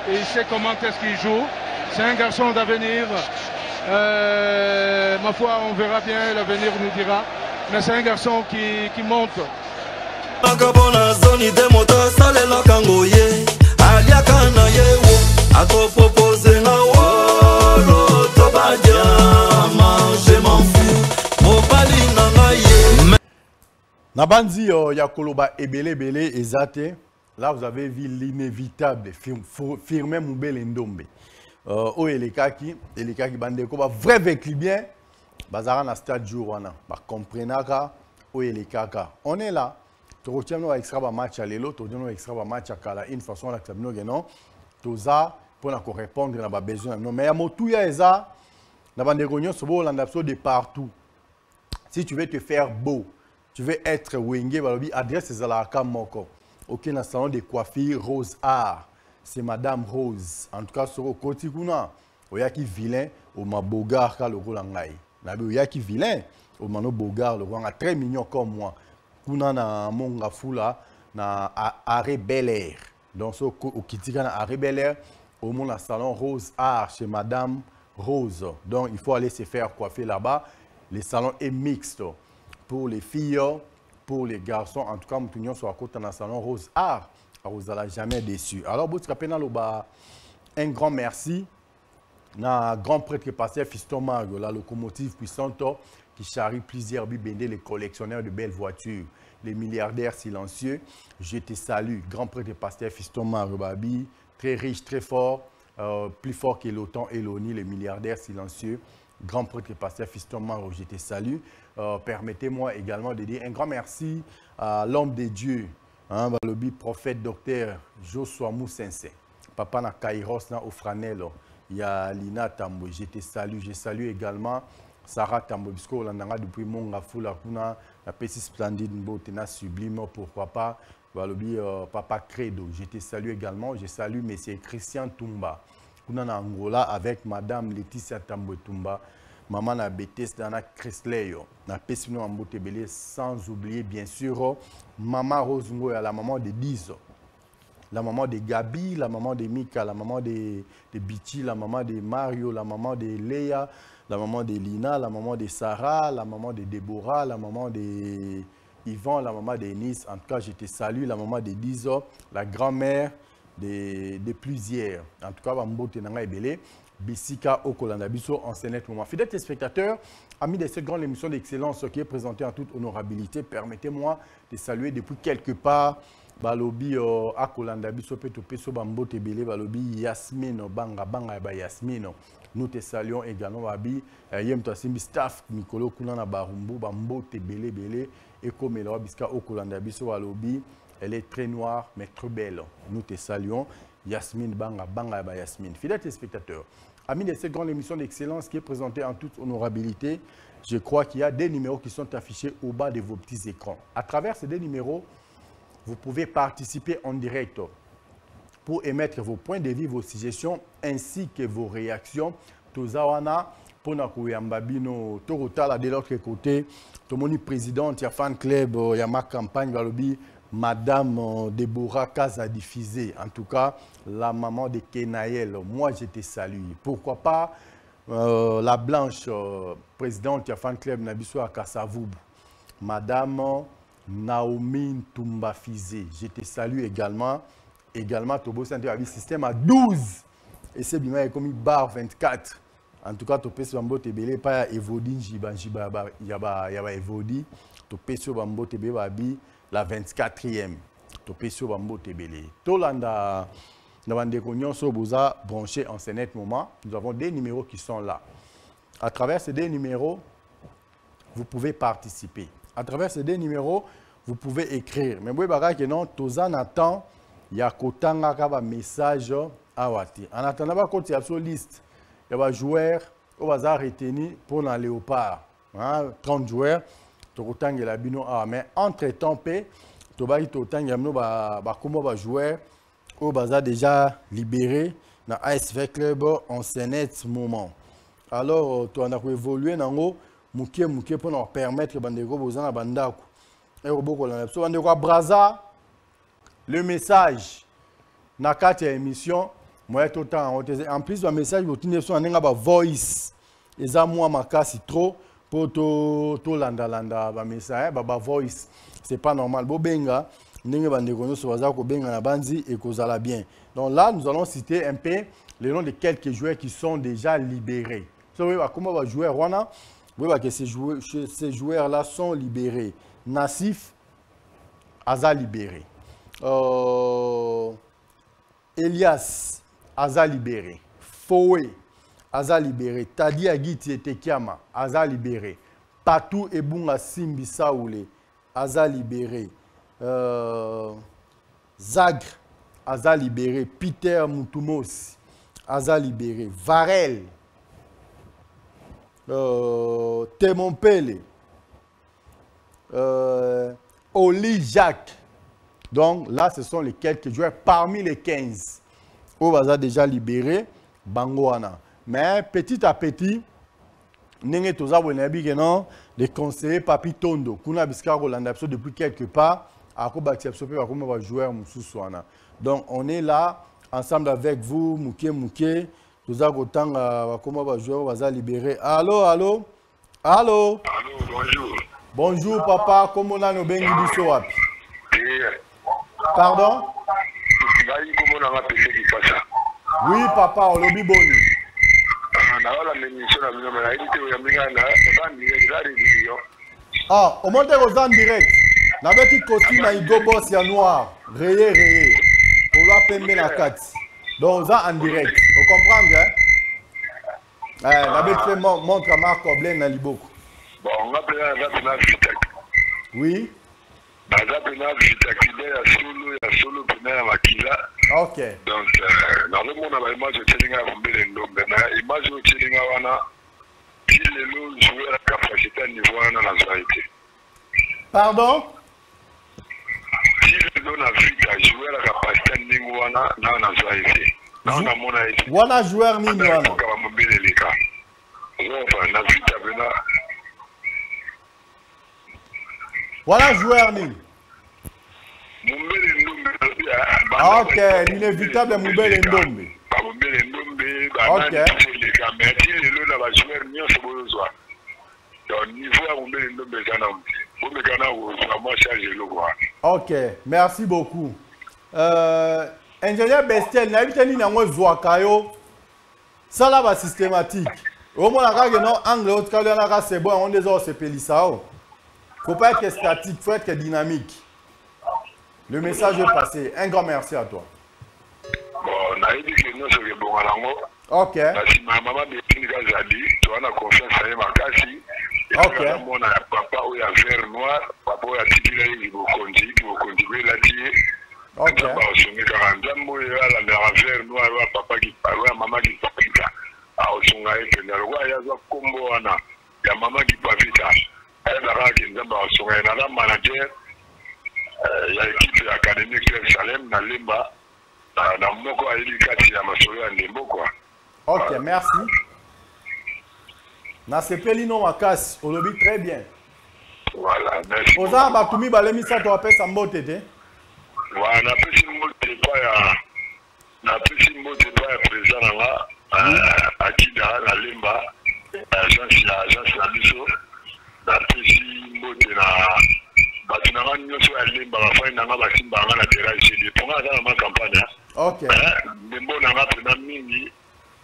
et il sait comment est-ce qu'il joue. C'est un garçon d'avenir. Ma foi, on verra bien, l'avenir nous dira. Mais c'est un garçon qui monte.
Makabona zoni te moto asalelaka ngoye aliaka na ye wo akopropose nga wolo tobadia je m'en fous mobali na nga ye.
Nabandi Yakoloba ebele ezate. Là vous avez vu l'inévitable Firmin Moubele Ndombe. O elekaki bandeko ba vrai vécu bien bazara na stade Jourwana ba comprenaka o elekaka. On est là. Tu retiens nos extra match à l'élo, tu retiens nos extra match à Kala. Une façon là que ça nous gagne, tu as pour nous répondre à nos besoins. Mais à Motouya Eza, na bande réunion sur beau l'andapso de partout. Si tu veux te faire beau, tu veux être wingé, balobi adresse à la Kamoko. Ok, dans le salon de coiffure Rose Art, c'est Madame Rose. En tout cas sur le côté kuna, oyaki vilain au mabogar ka le rolangai. Na bi oyaki vilain au mano bogar le roi très mignon comme moi. Kuna na monga fula na arrêt Bel Air. Donc au kitika na arrêt Bel Air au mon salon Rose Art chez Madame Rose. Donc il faut aller se faire coiffer là-bas. Le salon est mixte pour les filles, pour les garçons. En tout cas, nous sommes à côté dans le salon Rose Art. Vous n'allez jamais déçu. Alors, un grand merci à grand prêtre pasteur Fiston Mario, la locomotive puissante qui charrie plusieurs bibendés, les collectionneurs de belles voitures, les milliardaires silencieux. Je te salue, grand prêtre pasteur Fiston Mario Babi, très riche, très fort, plus fort que l'OTAN et l'ONU, les milliardaires silencieux. Grand prêtre pasteur Fiston Mario, je te salue. Permettez-moi également de dire un grand merci à l'homme de Dieu, le prophète docteur Joshua Moussense. Papa na Kairos na Ofranel, il y a Lina Tambo, je te salue. Je salue également Sarah Tambo, parce qu'on a depuis mon Gafoula, kuna la petite splendide, beauté sublime, pourquoi pas, Papa Credo. Je te salue également. Je salue M. Christian Tumba, kuna na Angola avec Madame Laetitia Tambo Tumba. Maman na Bétis Dana Chrysleyo, na Pessino Ambotebele, sans oublier bien sûr Maman Rose Ngoya, la maman de Dizo, la maman de Gabi, la maman de Mika, la maman de Bichi, la maman de Mario, la maman de Léa, la maman de Lina, la maman de Sarah, la maman de Déborah, la maman de Yvan, la maman de Nice. En tout cas, je te salue, la maman de Dizo, la grand-mère de plusieurs. En tout cas, Bambote Nanga Ebele, Bissika Okolanda Bisso, en scénette moment. Fidèles téléspectateurs, amis de cette grande émission d'excellence qui est présentée en toute honorabilité, permettez-moi de saluer depuis quelque part Balobi Akolanda Bisso, Peto Peso Bambote Ebele, Balobi Yasmine, Banga Banga Yasmine. Nous te saluons également, Babi, Yem Tassimbi, staff, Mikolo Kunana Barumbu, Bambote Ebele Bele, Eko Melo, Biska Okolanda Bisso, Balobi. Elle est très noire, mais très belle. Nous te saluons. Yasmine Banga, Banga Yasmine. Fidèles téléspectateurs, amis de cette grande émission d'excellence qui est présentée en toute honorabilité, je crois qu'il y a des numéros qui sont affichés au bas de vos petits écrans. À travers ces deux numéros, vous pouvez participer en direct pour émettre vos points de vue, vos suggestions, ainsi que vos réactions. Tozawana, Ponakuyambabino, Torotala de l'autre côté, Tomoni président, il y a fan club, il y a ma campagne, Balobi. Madame Déborah Kaza diffusée, en tout cas, la maman de Kenaël, moi je te salue. Pourquoi pas la blanche présidente du fan club Nabiso à Kassavoub, Madame Naomi Tumbafizé, je te salue également. Également, Tobo Santé a système à 12 et c'est bien comme bar 24. En tout cas, Topé Bambo Tebele, pas Evodi, Yaba Evodi, Topé Bambo Tebele, Babi. La 24e, Topé sur Bambo Tebele. Tolanda, nous avons des cognons sur Boza branchés en ce net moment. Nous avons des numéros qui sont là. À travers ces deux numéros, vous pouvez participer. À travers ces deux numéros, vous pouvez écrire. Mais vous voyez que non, Tozan attend, il y a un message à Wati. En attendant, quand il y a sur liste, il y a des joueurs qui vont retenir pour un léopard. 30 joueurs. Mais entre-temps, tu as joueur qui est déjà libéré dans ASV Club en ce net moment. Alors, tu as évolué dans le pour nous permettre de Braza, le message dans cette émission. En plus, le message, vous avez voice. Et ça, moi, je trop. Pour tout landa ba message ba voice c'est pas normal bo benga ndenge bande kono so baza ko benga na banzi et kozala bien. Donc là nous allons citer un peu les noms de quelques joueurs qui sont déjà libérés. So oui comment va jouer Rwanda, oui que ces joueurs là sont libérés. Nassif Aza libéré. Elias Aza libéré. Foué Aza libéré. Tadi Agiti et Tekiama, Aza libéré. Patou Ebunga Simbi Saoulé, Aza libéré. Zagre, Aza libéré. Peter Moutoumos, Aza libéré. Varel, Temompele, Oli Jacques. Donc là, ce sont les quelques joueurs parmi les 15. Où Aza déjà libéré, Bangoana. Mais petit à petit, nous avons les conseillers Papi Tondo, Kuna Biska Rolanda depuis quelque part, donc on est là, ensemble avec vous, Mouké, nous avons joué, libéré. Allô, allô? Allô?
Allô, bonjour.
Bonjour papa, comment on a nos bengi biso wapi? Pardon? Oui papa, on l'a boni. Ah, au monde en direct. N'avait dit côté na igobo c'est noir, rayé. Pour la pembe la 4. Donc ça en direct. Vous comprenez hein? N'avait fait montre à Marc Oblin na liboko.
Bon, on va prendre la vite.
Oui. Ok.
Donc, normalement, on a l'image de Tchélinga à Ndombe. L'image de Tchélinga, on a qui les joueurs à capacité à niveau dans la société.
Pardon?
Si les gens ont vu à jouer à capacité à niveau dans la société. Non, on a mon avis.
On a joueur ni nous.
On a mobile les cas. On a vu à venir.
Voilà joueur ni. Ok, l'inévitable Moubele Ndombe. Ok.
moi charge le quoi.
Ok, merci beaucoup. Ingénieur Bestiel, n'habitez-vous pas Zouakayo? Ça là va systématique. Au moins, non, angle autre cas, c'est bon, on est dans ce pays ça. Faut pas être statique, faut être dynamique. Le message est passé. Un grand merci à toi.
Bon, on a dit que nous sommes bons à l'amour.
Ok.
Si ma maman de Zali, tu as la confiance à Makasi.
Ok.
Mon papa ou ya vert noir, papa ou ya tibila il va continuer la tirer.
Ok.
Bah, on se met à Ndambo et à la vert noir, papa qui parle, maman qui parle. Ah, on se met à il y a un combo ana. Il y a maman qui parle vite. Elle a un qui Ndamba, on se met à la manager. Il y a l'équipe académique de Salem, dans Limba. Dans Moko à Elikati, à Massoya, à Limbo, quoi.
Ok, merci. Nasepeli no Makasi, on le dit très bien.
Voilà, merci.
Oza Batumi Balemi ça doit appeler Sambote.
Voilà, n'a plus une mot de pas à. N'a plus une mot de pas à présent là. À Kida, à Limba. Agence la Bisso. N'a plus une mot de la. Batunanga nyoso ya Limba, bafai nanga basimba nga na terrasse. Ponga za ma campagne.
Ok.
Dembo nanga pena mingi.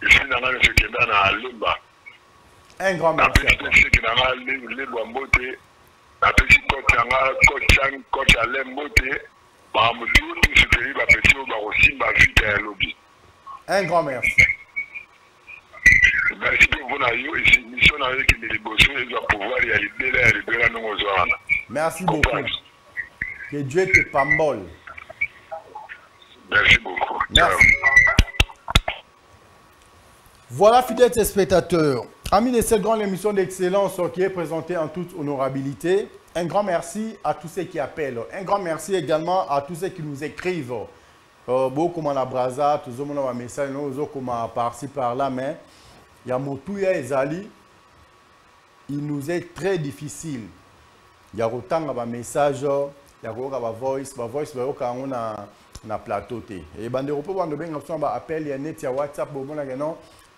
Ici nanga ne se kenda na Limba.
Un grand merci. Un grand merci.
Merci pour vous.
Merci beaucoup. Que Dieu te pambole.
Merci beaucoup.
Merci. Voilà, fidèles téléspectateurs. Amis de cette grande émission d'excellence qui est présentée en toute honorabilité, un grand merci à tous ceux qui appellent. Un grand merci également à tous ceux qui nous écrivent. Beaucoup comme la Braza, tous les gens message, nous comme par-ci par-là, mais il y a Motouya et Zali. Il nous est très difficile. Il y a autant de messages, il y a autant de voice, on a plateau. Et bande Europe, on a bien appel, il y a net, il y a WhatsApp,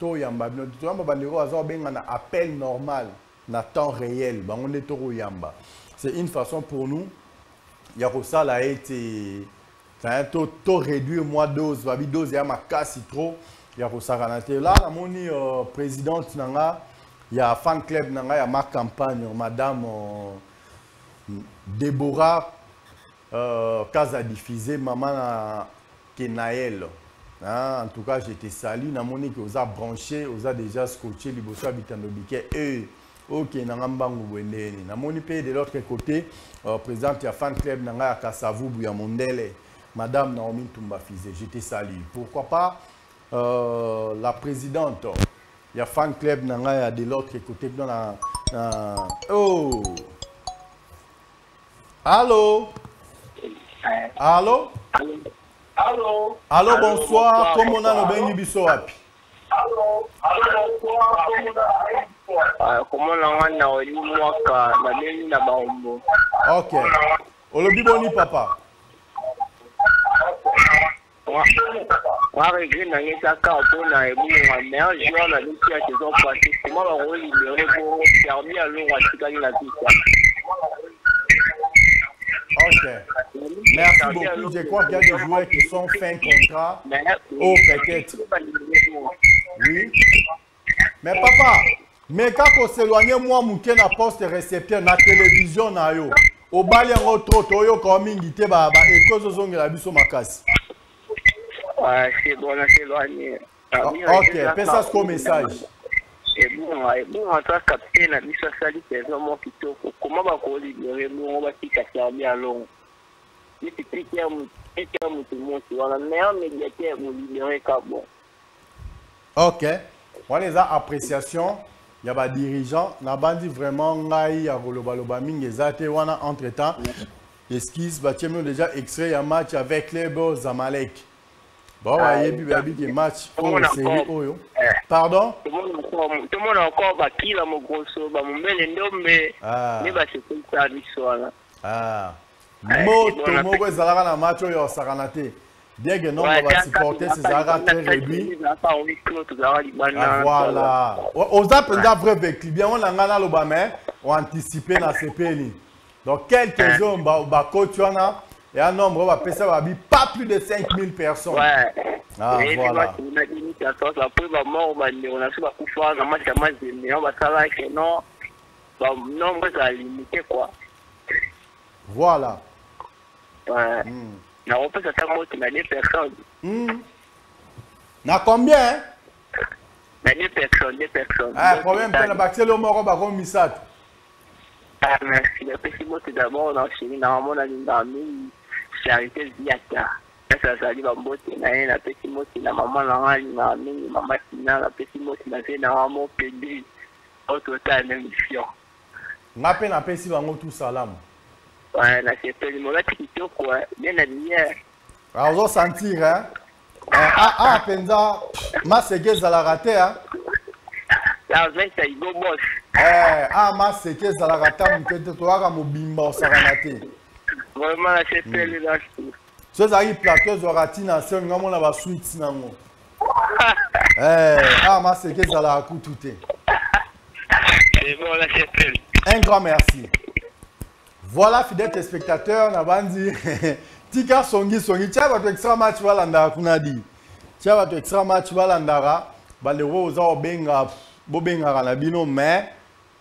to yamba bino to yamba bandeko azo benga na appel normal na temps réel ba on est to yamba c'est une façon pour nous ya ko sala été ça to réduire moi dose ba bi dose ya makasi trop ya ko sala na là na moni présidente nanga ya fan club nanga ya ma campagne madame Déborah Casa diffusé maman na Kenaël. En tout cas, j'étais sali. Namoni que vous avez branché, vous avez déjà scotché les bosses habitants de Biké. Ok, Nangambangu Wendeni. Namoni paye de l'autre côté, président de la fan club Nanga Kassavou Bouyamondele, Madame Naomi Toumba Fizé. J'étais sali. Pourquoi pas la présidente, il y a fan club Nanga de l'autre côté. Oh! Allô? Allô?
Allô?
Allô, bonsoir. Comment on a le béni bisoapi?
Allô? Bonsoir. Comment on a eu mwaka na béni na baombo?
Ok. Olobi boni papa.
On a réglé dans les cas pour la mais un jour on a dit que ils ont passé. Comment on va libérer pour permettre à l'eau à gagner la vie?
Ok. Merci beaucoup. Je crois qu'il y a des joueurs qui sont fin contrat. Oh, peut-être. Oui. Mais papa, mais quand on s'éloigne, moi, je suis poste récepteur na télévision. Au bali en trop, toyo comme ingité, et cause de la biso makasi.
Ouais, c'est bon, on s'éloigné.
Ok, fais ça comme message.
Et bon, en tant que capitaine, la mission salie, c'est vraiment plutôt. Comment on va libérer, on va faire à long. C'est très clair, on a meilleur médiateur pour libérer Carbon.
Ok. On les a appréciation. Il y a des dirigeants. On a dit vraiment, il y a des entre-temps. Esquisse, déjà extrait un match avec les Beaux Zamalek. Bon, il y a des matchs pour la série. Pardon?
Tout le monde a encore battu la Mogrosso, mon bel mais c'est comme ça l'histoire.
Ah. Moto moko ezalaka na match oyo osakana te. Bien que non, on va supporter ces arats très réduits. Voilà. Aux appels vrai vécu. Bien, on a loba mais on anticipe na CPN. Donc, quelques hommes, coach, et un nombre, va pas plus de 5000 personnes.
Ouais.
Ah, voilà. Voilà.
Ouais. On peut s'attendre à des personnes.
Na combien?
Des personnes.
Ah, problème, c'est le moro baron misat.
Ah, merci. Le petit mot, c'est d'abord, on a enchaîné normalement dans une charité Ziaka. Ça, ça dit, bon, c'est la petit mot, c'est la maman, la maman, la petit mot, c'est la fille, normalement, pédé. Autre temps, même mission.
Na peine à pési bango tout salam.
Ouais, là, c'est le moment qui est quoi. Bien habillé.
Alors, on va sentir, hein? Penza, ma seke zala raté, hein?
La veille, ça y go boss.
Ma seke zala raté, mkete toaka mobimba osaranate.
Vraiment, la CPL est là.
Ce zari plateau zoratina, c'est un gamin là bas suite nango. Ma seke zala akutute.
C'est bon, la CPL.
Un grand merci. Voilà, fidèles téléspectateurs, Nabandi. Tika songi. Tia va extra match Valandara Kunadi. Tia va extra match Valandara. Balero oza obenga na bino mais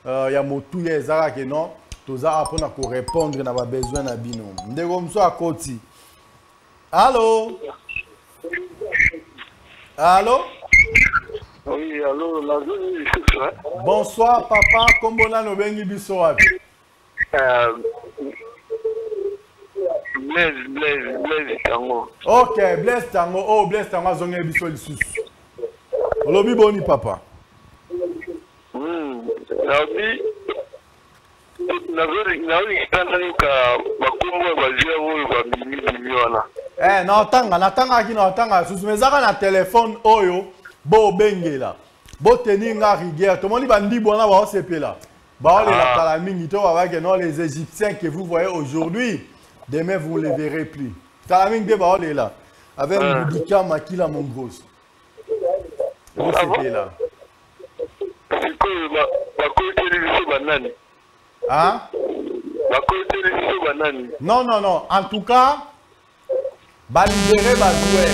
ya motu ya ezara ke non. Toza apona ko répondre na ba besoin na bino. Ndeko mso akoti. Allô? Allô?
Oui, allô, la zone.
Bonsoir papa, kombona no bengi biso wapi?
Blaise Tango.
Ok, Blaise Tango. Oh, Blaise Tango zonge biso lisusu. Olobi boni papa.
Nabi
natanga susu mezaka na téléphone oyo bo bengela. Bo teninga rigueur. Tout le monde bandi bona ba osepela. Ba olela kala mingi to ba ke non les Égyptiens que vous voyez aujourd'hui, demain vous ne les verrez plus. Kala mingi de ba olela avec Boudika Makila mon gros. Osepela. Hein? Non. En tout cas, ba libérer ba joueur.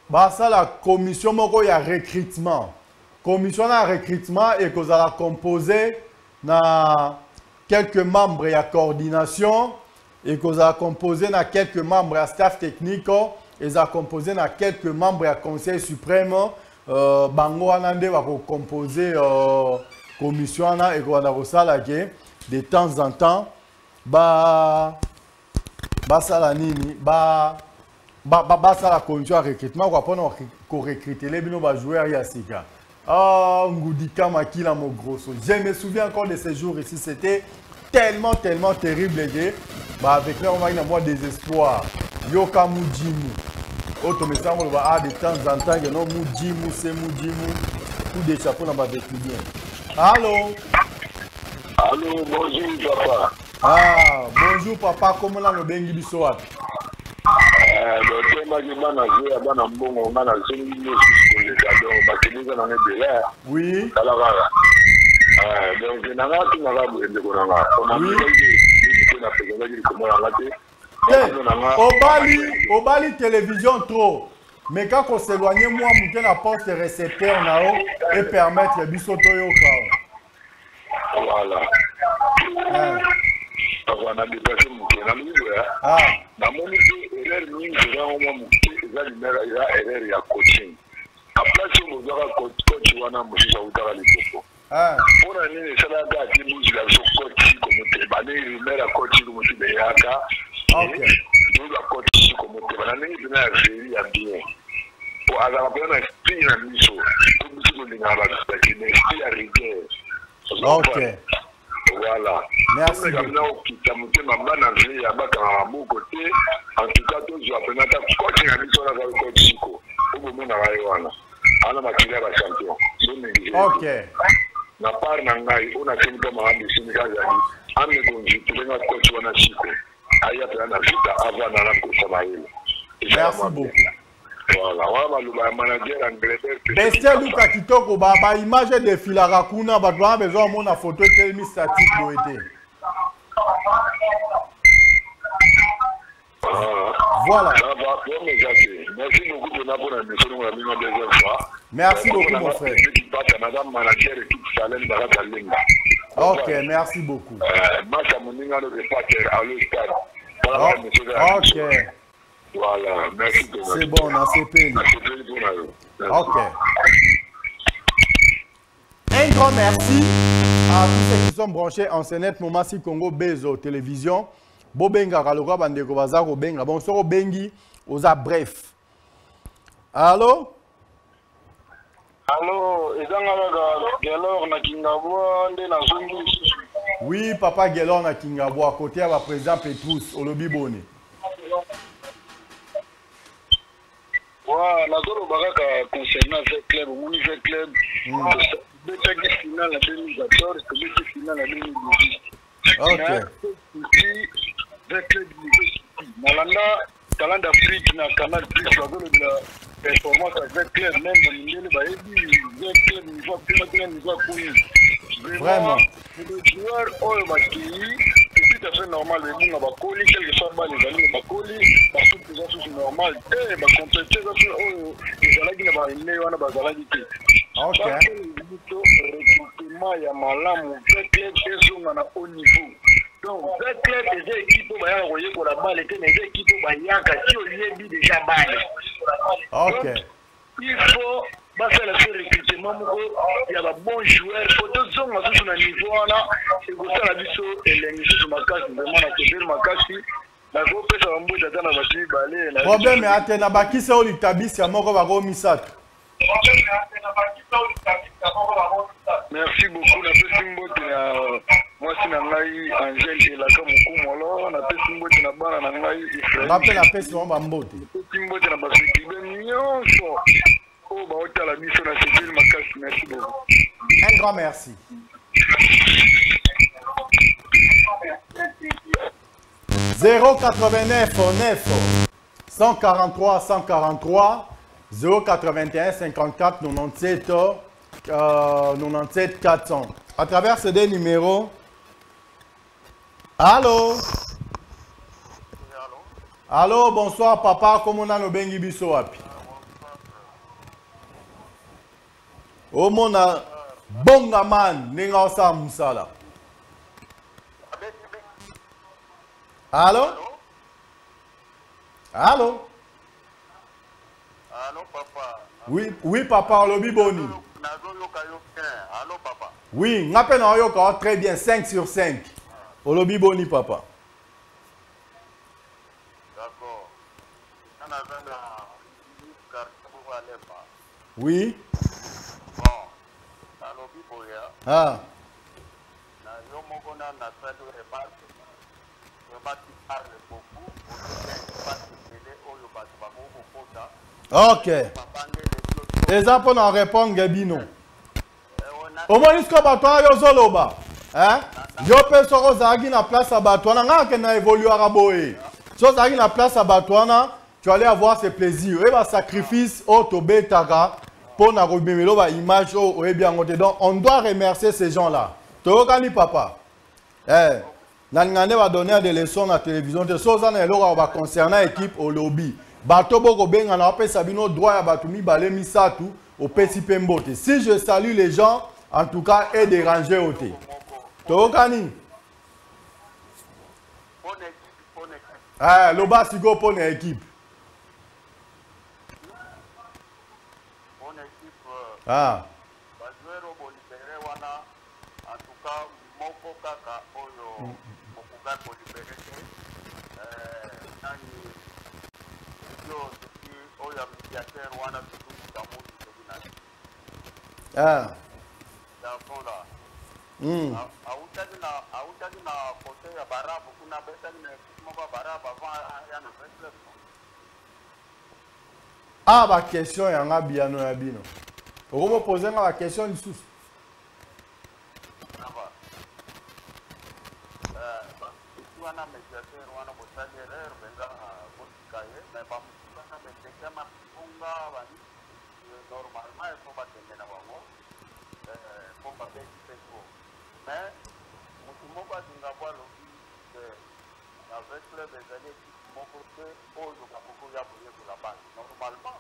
Basa la commission moko ya recrutement. Commission de recrutement et que vous allez composer na quelques membres ya coordination et que vous allez composer na quelques membres ya staff technique et vous allez composer na quelques membres ya conseil suprême. Bango anande va composer commission et que vous allez de temps en temps ba la nini ba la commission de recrutement pour recruter les joueurs Yassika. Ngoudika Makila mon gros. Je me souviens encore de ces jours ici, c'était tellement terrible. Avec là, on a eu un désespoir. Yoka Mujimu. Autre message, on va de temps en temps, il y a un Mujimu, c'est Mujimu. Tout des chapeaux dans ma quotidien. Allô?
Allô, bonjour papa.
Bonjour papa, comment on a le bengi du soir? Oui. Obali télévision trop. Mais quand on s'éloigne, moi, je vais poste récepteur et permettre les bisous.
Voilà. On a dépassé mon dans mon erreur, il coaching. Après, on a coach, on a mouché au Taralipo. On a mis les salades à Tibouzi, la coach, comme on la coach, comme on nous la coach, comme on a mis la bien. Pour avoir un esprit à mission, tout le monde a un esprit à rigueur.
Ok.
Voilà.
Merci.
En tout cas, tous les apprenants coaching à mission dans le coach psycho.
Ok.
Na part nangai on a fait comme un de ces gars là. Ame konji tu venga coach wana psycho. Aya tena vita avant na la kusabaile.
Merci beaucoup.
Voilà, on va le manager anglais.
Bestia Luka Kitoko, ba image de Filara Kuna, ba besoin mon photo tellement statique doit être. Voilà.
Merci beaucoup de notre émission.
Merci beaucoup, mon frère.
Madame manager et toute Salem Barata Linga.
Ok, merci beaucoup.
Massa Moninga le département à l'Estade.
Ok.
Voilà, merci.
C'est bon, on a CP. Ok. Un grand merci à tous ceux qui sont branchés en CNET Momasi Congo Bezo Télévision. Bobenga Kalora Bandeko Bazaro Benga. Bonsoir Bengi. Oza bref. Allô?
Allô, Gelor na Kingabwa, nde na zongi.
Oui, papa Gelor na Kingabwa, côté à président Petrus, Olobi Boni.
Ouais, na zolo baraka concernant ce club, Mouni ce club. Betaki final en 2014, betaki final en 2018.
Ok.
Ce club Nalanda, talent d'Afrique, na Canal Plus, la zolo de la performance avec club, même dans l'île,
vraiment.
Le joueur c'est tout à fait normal. Les gens quel que soit les amis, c'est normal. Et compléter les recrutement, il y a malam, haut niveau. Donc, ce club des équipes pour la balle était des équipes pour déjà balle.
Ok.
Il faut faire le recrutement, il y a de bons joueurs, il faut que sur le niveau là, et que ça la vie et l'émission sur ma casse, vraiment la télé ma casse, la groupe ça va me dans la batterie balai.
Problème est atteint baki c'est au litabis ya moko ba misat.
Merci beaucoup la pesimbo na moi si na ngai Angel et la kamukumolo na pesimbo na bana na ngai Israël.
Rappelle la pesimbo ba mbote.
Pesimbo na basiki nyonso. Oh ba ota la mission na civil makasi merci beaucoup.
Un grand merci. « 089 9 143 143 081 54 97 97 400. À travers ces deux numéros. Allô? Allô, bonsoir papa. Comment on a nos bengi biso wapi? Oh mon a bonga man ninga osa musala. Allô? Allô?
Allô, papa.
Oui, oui, papa, Lobi Boni.
Allô, papa.
Oui, n'appelle pas très bien, 5 sur 5. Lobi Boni, papa.
D'accord.
Oui.
Bon, Lobi Boya.
Ah. Ok. Les apôtres en répondent, Gabino. Au moins, il y a un Zoloba. Yo peux se zagi na place à Batouana. N'a n'a évolué à Raboé. Si tu zagi na place à Batouana, tu allais avoir ce plaisir. Et va sacrifice au Tobé Taga pour na robimelo ba image au bien. Donc, on doit remercier ces gens-là. Tokani papa. Nangane va donner des leçons à la télévision. De choses en elle va concerner l'équipe au lobby. Bato boko benga na pe sabino droit ya batumi balé misatu au petit pembote. Si je salue les gens, en tout cas, et déranger au thé. Tokani. Loba sigo pour une équipe. Ah. Ah. Ah, ma question est en abiano abino. On va poser ma question ici.
avec club ezali équipe moko te oyo bakoko ya koyekola base normalement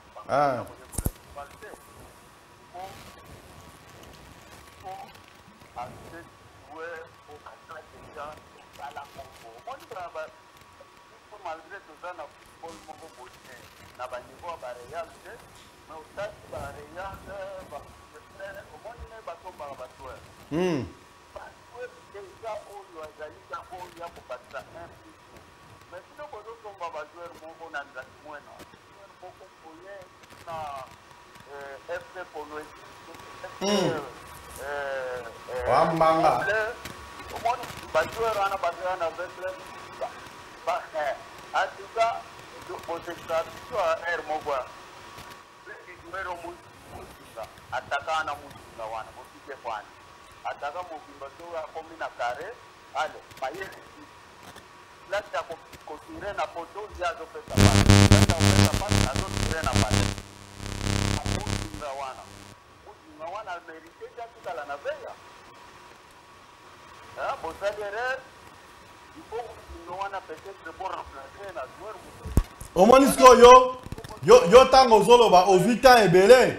assez joueur au kata déjà osala kombo omoni malgré toza na football moko boye na baniveau ya bareal te mais otasi bareal omoni ne batombaka bajoueur bajoueur déjà oyo azalika oyo ya kobatisa un plus mais sino bozotomba bajoueur moko na ndaki mwena joueur moko boye na fc polo
Wambanga.
omoni bajoueur wana bazala na vesle en tout cas boseksabiso ya aire moko joueur omusinga ataka wana musinga wana mosike kwani ataka mobimba so akomi na kare ale mayeleki place ya kotire na poto nde azopesa pasi place ya kopesa pasi azotire na pasi musinga wana amerike eza tikala na veya bosali erreur il faut musinga wana peut-être pour remplacer na joueur
omoni sikoyo yo ntango ozoloba ozwi temps ebele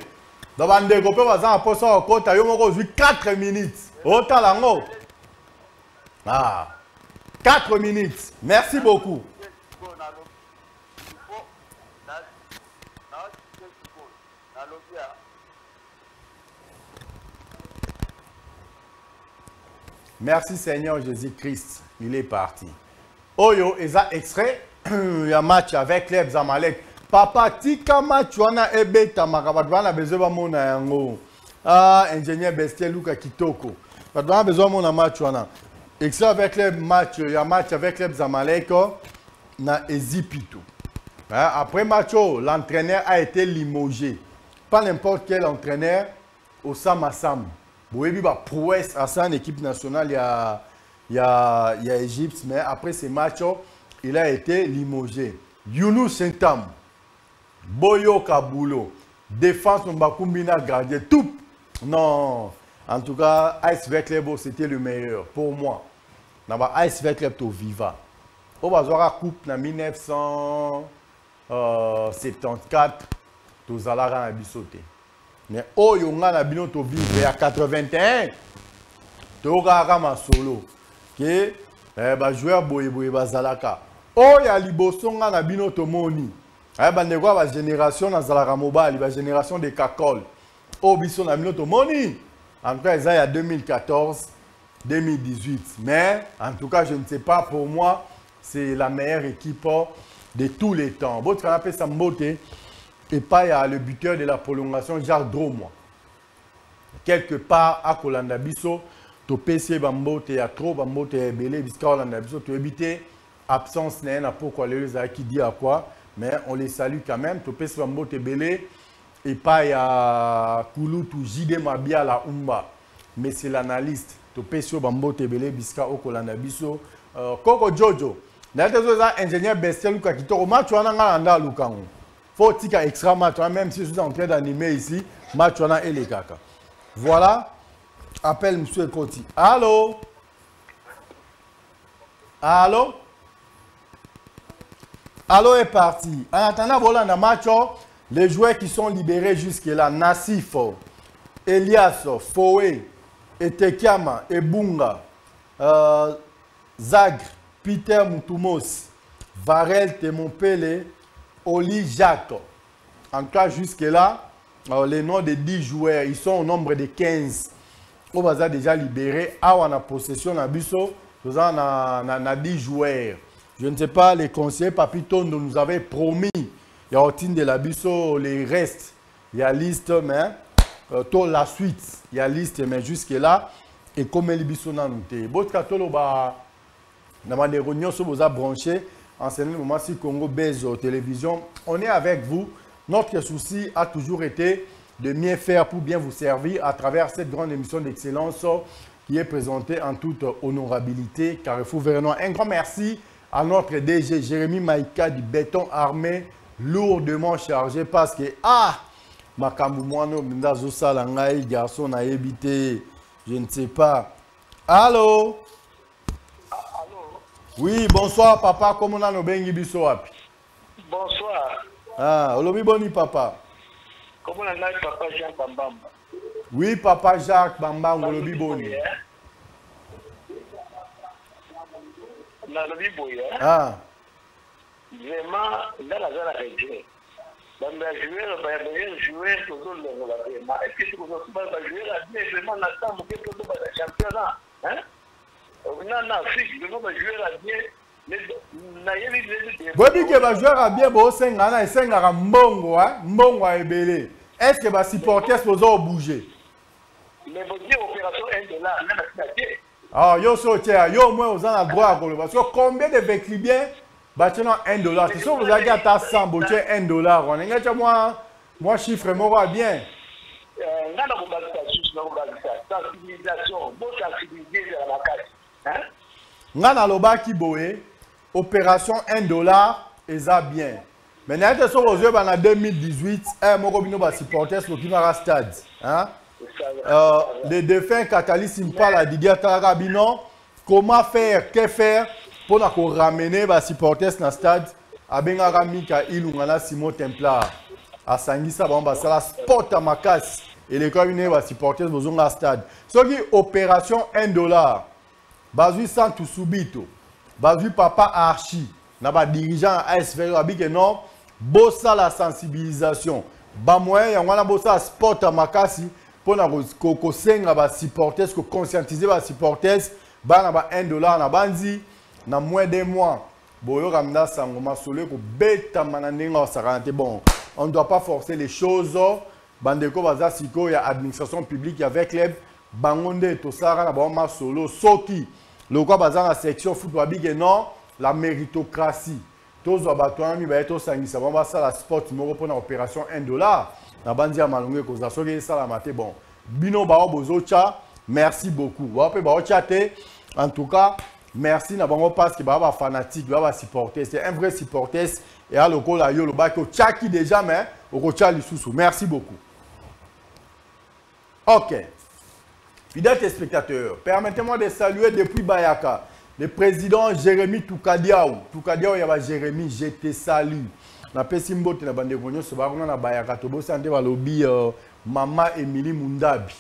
na bandeko mpe baza na posa kokota yo moko ozwi 4 minutes otala yango 4 minutes merci beaucoup merci Seigneur Jésus-Christ il est parti oyo eza extrait ya match avec les Zamalek papa tika match wana ebeta makabatu wana bezo ba mona yango ingénieur Bestie Luka Kitoko wana bezo mona match wana extrait avec les match ya match avec les Zamalek na Ezipito après match l'entraîneur a été limogé pas n'importe quel entraîneur au Samasam boyebi ba prouesse à sa équipe nationale il y a Égypte mais après ces matchs il a été limogé. Younous Sentam, Boyo Kabulo, défense Mbakumbina gardien, tout. Non, en tout cas, Ice Veklebo, c'était le meilleur pour moi. Ice Veklebo Viva. Au Bazora Coupe en 1974, tous à la bisoté. Mais au Yonga na bino to vivre à 81, Toga ma solo. Que joueur Boye Bazalaka. Oh ya libosonga na bino tomoni bandeko ba génération na zalaka mobali ba génération de Kakol oh biso na bino tomoni en tout cas il y a 2014 2018 mais en tout cas je ne sais pas pour moi c'est la meilleure équipe de tous les temps votre canapé Sambote et pas il y a le buteur de la prolongation Jacques Dromo quelque part à Kolanda biso to PC Bambote ya trop Bambote belé biska Kolanda biso to éviter absence n'est pourquoi les qui dit à quoi mais on les salue quand même to pesi Bambote belé et pas ya Kulutu Jide Mabia la Umba mais c'est l'analyste to pesi Bambote belé biska Kolanda biso Koko Jojo n'était pas ingénieur Bestie Luka Kitoko match wana nga anda lukango faut tika extra match même si je suis en train d'animer ici match wana et les kaka voilà appelle monsieur Koti allô allô. Allô est parti. En attendant, voilà dans match, les joueurs qui sont libérés jusque-là, Nassif, Elias, Foué, Etekiama, Ebunga, Zagre, Peter Moutoumos, Varel, Temompele, Oli Jacques. En tout cas, jusque-là, les noms de 10 joueurs, ils sont au nombre de 15. On va déjà libérer. Ah, on a possession, on a biso, on a 10 joueurs. Je ne sais pas, les conseillers Papito nous avaient promis, il y a Otine de la Bisso, les restes, il y a liste, mais la suite, il y a liste, mais jusque-là, et comme les Bisso n'ont pas été. Votre catalogue, dans les réunions, vous a branché, en ce moment, si Congo baise télévision, on est avec vous. Notre souci a toujours été de mieux faire pour bien vous servir à travers cette grande émission d'excellence qui est présentée en toute honorabilité. Carrefour Vernon, un grand merci à notre DG Jérémy Maïka du béton armé lourdement chargé parce que makambu mwano ndazo sala ngai garçon na évité je ne sais pas. Allô. Oui, bonsoir papa, comment on a nos bengi biso wapi?
Bonsoir.
Ah, olobi boni papa.
Comment on a papa Jean Bambamba?
Oui, papa Jacques Bambamba, olobi boni.
Nalobi boya.
Ah.
Vraiment, dans la zone région. Dans la joueur, toujours le vraiment. Est-ce que tu peux pas jouer à bien vraiment la table que tu peux pas championnat, hein? On a Afrique, le nombre de joueurs à bien.
Bobi que va jouer à bien bo sengana et sengara mbongo hein, mbongo a ebele. Est-ce que va supporter pozo bouger?
Mais vous dire opération $1 là,
ah, yo so tia, yo moi aux en droit à parce que combien de véclibiens bâtiment $1. Si vous avez à 100 boutier $1, on est moi chiffre moi bien. Ngana loba ki boye opération $1 eza bien. Mais n'ayez sur aux yeux en 2018 moko bino ba supporters au Kimara Stade, hein? Les défunts Catalyst Impala la Didier Tarabino, comment faire, que faire pour nous ramener les supporters dans le stade à Bengara Mika Ilungana Simon Templar à Sangisa Bamba Sala Sport à Makas et les communes les supporters dans le stade. Ce qui est opération $1, Bazui Santu Subito, Bazui Papa Archi, n'a dirigeant ASV Rabik non, bossa la sensibilisation, Bamoyen Yangwana bossa Sport à Makasi pour nous kosenga ba supporters, conscientiser les supporters, ba $1 na banzi. Na moins de mois, boyo ramda sangoma solo ko beta mananenga sarante bon. On ne doit pas forcer les choses. Bandeko baza siko ya administration publique avec club bangonde to sara na ba ma solo soki. Le quoi baza na section football big non la méritocratie. Tous abattoirs mi ba to sangisa ba ça la sport moko pour na opération $1. Na bandi ya malongé ko za soki ça la maté bon. Bino ba bozocha, merci beaucoup. Wa pe ba chate en tout cas. Merci na bango parce que baba fanatique baba supporter c'est un vrai supporter et à loko la yo le ba ko chaki déjà mais au chali sous. Merci beaucoup. OK. Fidèles téléspectateurs, permettez-moi de saluer depuis Bayaka le président Jérémy Toukadiaou. Toukadiaou ya ba Jérémy, je te salue. Na pesi mbote na bande konyo so ba na Bayaka to bo sante ba lobi Mama Emily Mundabi.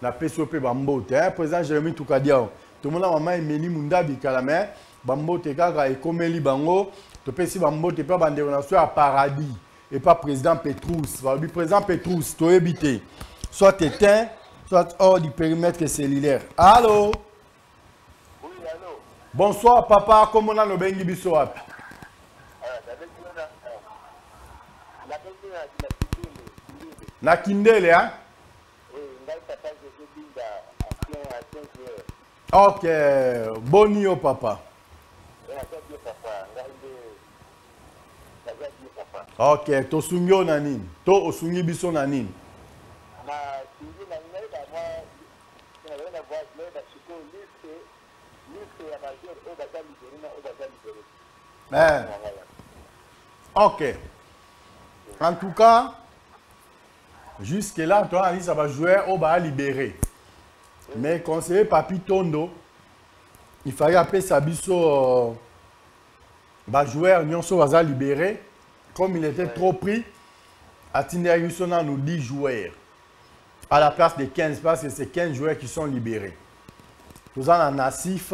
Na pesi ope ba mbote hein président Jérémy Toukadiaou. Tout le monde a maman Emily Mundabi Kalamé, Bambote Kaka et Komeli Bango, tu peux si Bambote pas bande relation à paradis et pas président Petrus. Le président Petrus, tu éviter. Soit éteint, soit hors du périmètre cellulaire. Allô?
Oui, allô.
Bonsoir papa, comment on a le bengi biso wapi? Na Kindele, hein?
Oui,
ok, bonio papa. Ok, to sungyo na nini? To osungi biso na nini? Ok. En tout cas, jusque là, toi, ça va jouer au bas libéré. Mais conseiller Papi Tondo, il fallait appeler Sabiso joueur Nyonso Waza libéré. Comme il était trop pris, Atine Yussona nous 10 joueurs. À la place de 15, parce que c'est 15 joueurs qui sont libérés. Nous avons Nassif,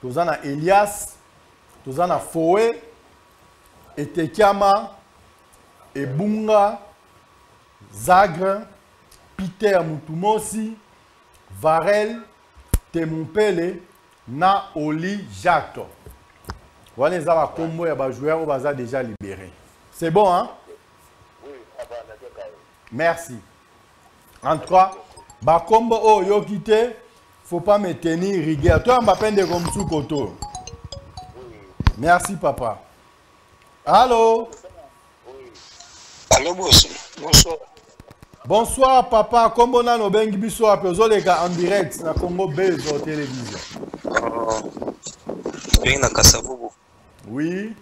nous avons Elias, nous avons Foé, Etekiama, Ebunga, Zagre, Peter Mutumosi, Varel, Temumpele, Na Oli Jacques. Voilà les combo et les joueurs ont déjà libérés. C'est bon, hein?
Oui, ça va,
merci. En tout cas, combo oh yo quitté, faut pas me tenir rigueur. Toi, on m'appelle de Gomsou Koto. Merci, papa. Allô?
Oui. Allô, bonsoir.
Bonsoir, papa. Comment on a nos bengi biso en direct na Congo Base au télévision?
Na Kasavubu.
Oui.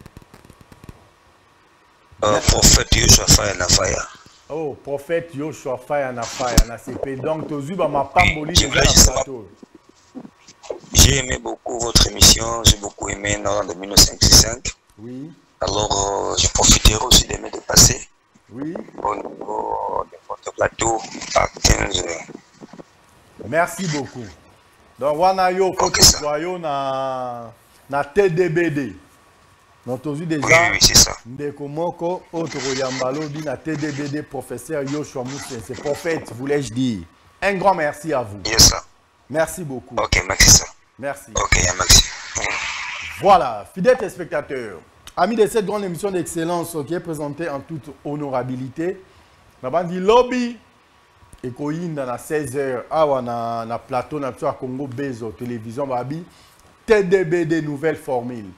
Prophète Yoshua Fire na Fire.
Oh, prophète Yoshua Fire na Fire na CP. Donc, tu as ma pamboli déjà na plateau.
J'ai aimé beaucoup votre émission, j'ai beaucoup aimé Nord de 1965.
Oui.
Alors, je profiterai aussi de me dépasser.
Oui.
Au niveau de votre plateau à 15 heures.
Merci beaucoup. Donc, wana yo koto na TDBD. Donc, tu as déjà,
oui, c'est ça.
Ndeko Moko, autre Yambalo, dit na TDBD, professeur Yoshua Moussen, c'est prophète, voulais-je dire. Un grand merci à vous.
Yes, ça.
Merci beaucoup.
Ok, merci, ça.
Merci.
Ok, merci.
Voilà, fidèles téléspectateurs, amis de cette grande émission d'excellence qui est présentée en toute honorabilité, nous avons dit lobby et Koyinda na 16h, awa na plateau na Congo Bezo, télévision Babi, TDBD nouvelle formule.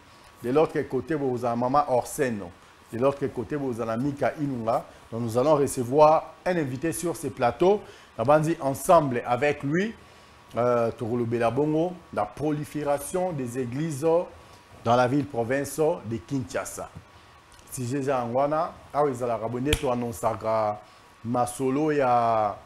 De l'autre côté, vous avez Maman Orseno. De l'autre côté, vous avez Mika Inunga. Donc nous allons recevoir un invité sur ce plateau. Nous avons dit ensemble avec lui, Torolo Belabongo, la prolifération des églises dans la ville-province de Kinshasa. Si j'ai un wana, ils ont abonné to annoncer masolo ya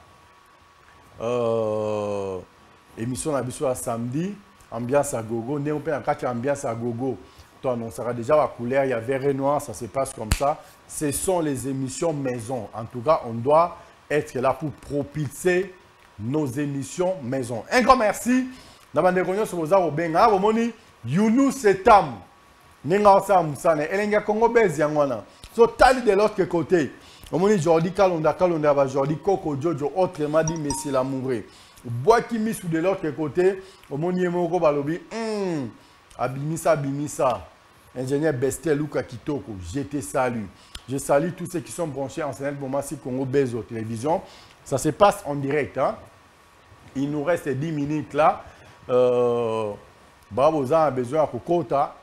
émission à samedi, ambiance à gogo, né on peut en ambiance à gogo. To annoncera déjà la couleur, il y a vert et noir, ça se passe comme ça. Ce sont les émissions maison. En tout cas, on doit être là pour propulser nos émissions maison. Un grand merci. Nabandekonyos Rosa Obenga, Bomoni, Younous Setam, Nenga Moussane, Elenga Congo Bez Yangwana. So, tali de l'autre côté. Omoni Jordi Kalonda, Jordi Koko Jojo, autrement dit, Messie Lamouré. Bois qui mis sous de l'autre côté, Omoni Emoko Balobi, Abimisa. Ingénieur Bestel Luka Kitoko, je te salue. Je salue tous ceux qui sont branchés en Sénat Bomassi Congo Bezo Télévision. Ça se passe en direct. Hein? Il nous reste 10 minutes là. Baboza a besoin de Kokota.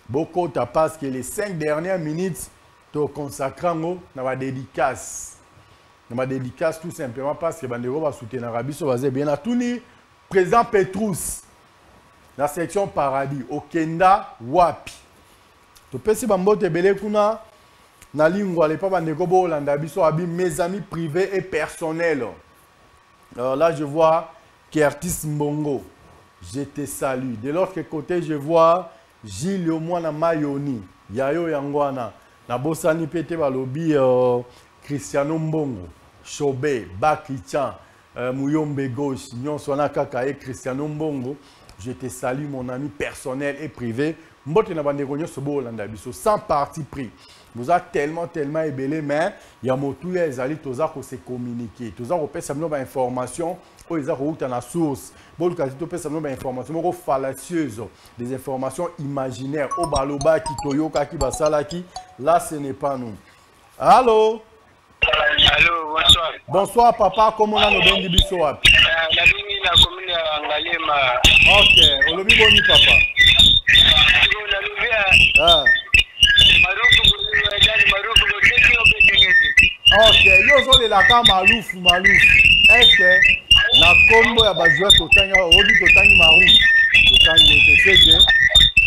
Bokota parce que les 5 dernières minutes, tu consacres dans ma dédicace. Dans ma dédicace tout simplement parce que Bandego va soutenir l'Arabie Saoudite. Bien à Touni, président Petrus, la section Paradis, au Kenda, Wapi. Tu peux si Bambote Bele Kuna, na lingua les papa Ndeko Landa Biso Abi, mes amis privés et personnels. Alors là, je vois Kertis Mbongo. Je te salue. De l'autre côté, je vois Gilles Omwana Mayoni. Yayo Yangwana. Na Bosani Pete Balobi Cristiano Mbongo. Chobe, Bakichan, Mouyombe Gauche, Nyon Sona Kaka et Cristiano Mbongo. Je te salue, mon ami personnel et privé. Sans parti pris. Vous avez tellement ébélé, mais il y a beaucoup de se communiquer. Tous les informations, ils ont une source. Beaucoup de informations fallacieuses, des informations imaginaires. Au baloba, kitoyoka, kibasalaki. Là, ce n'est pas nous. Allô?
Allô, bonsoir.
Bonsoir, papa. Comment on a le bien biso? La
ligne na commune ya Ngalema.
Ok, on le boni, papa. Ok, yo zo le laka malouf. Est-ce que na combo ya bajoueur totanga odi totangi marou totangi tese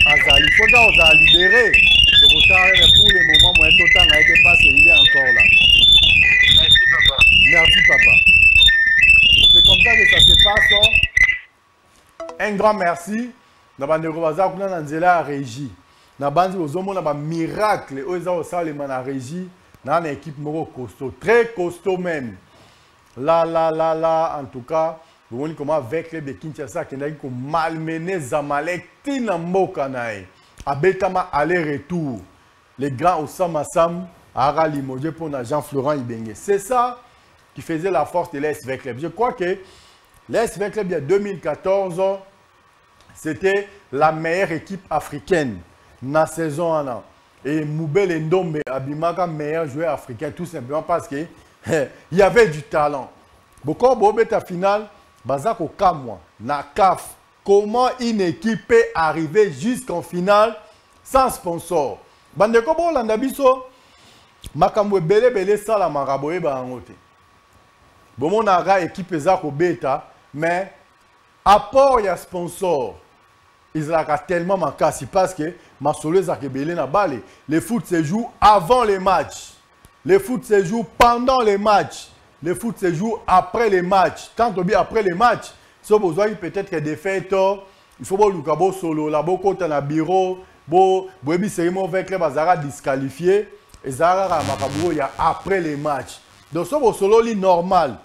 azali soda oza libéré pour le moment moi totanga était passé il est encore là. Merci papa. C'est comme ça que ça se passe. Un grand merci. Na bandeko baza kuna na nzela ya régie. Na bandi ozomona ba miracle oza osalema na régie na une équipe moko costaud, très costaud même. Là, en tout cas, vous voyez comment avec les de Kinshasa qui n'a pas malmené Zamalek tina mboka nae. Abetama aller-retour. Les grands Osama Sam, Ara Limoje pour Jean-Florent Ibenge. C'est ça qui faisait la force de l'SV Club. Je crois que l'SV Club, il y a 2014, c'était la meilleure équipe africaine dans la saison 1. Et Moubel Ndombe Abimaka, meilleur joueur africain, tout simplement parce que il y avait du talent. Beaucoup de finale, Bazako Kamwa, Nakaf. Comment une équipe peut arriver jusqu'en finale sans sponsor? Bandeko Bolanda Biso, Makamwe Bele Sala Maraboye Bangote. Bon, on a équipe Zako Beta, mais apport il y a sponsor. Ils ont tellement makasi parce que Masolo Zakebele na balé. Le foot se joue avant les matchs. Le foot se joue pendant les matchs. Le foot se joue après les matchs. Quand on dit après les matchs, ça besoin peut-être des fêtes il faut que bo solo la bo kota na bureau bo boyebi serimo avec les bazara disqualifié et zara makabuo ya après les matchs. Donc so bo solo li normal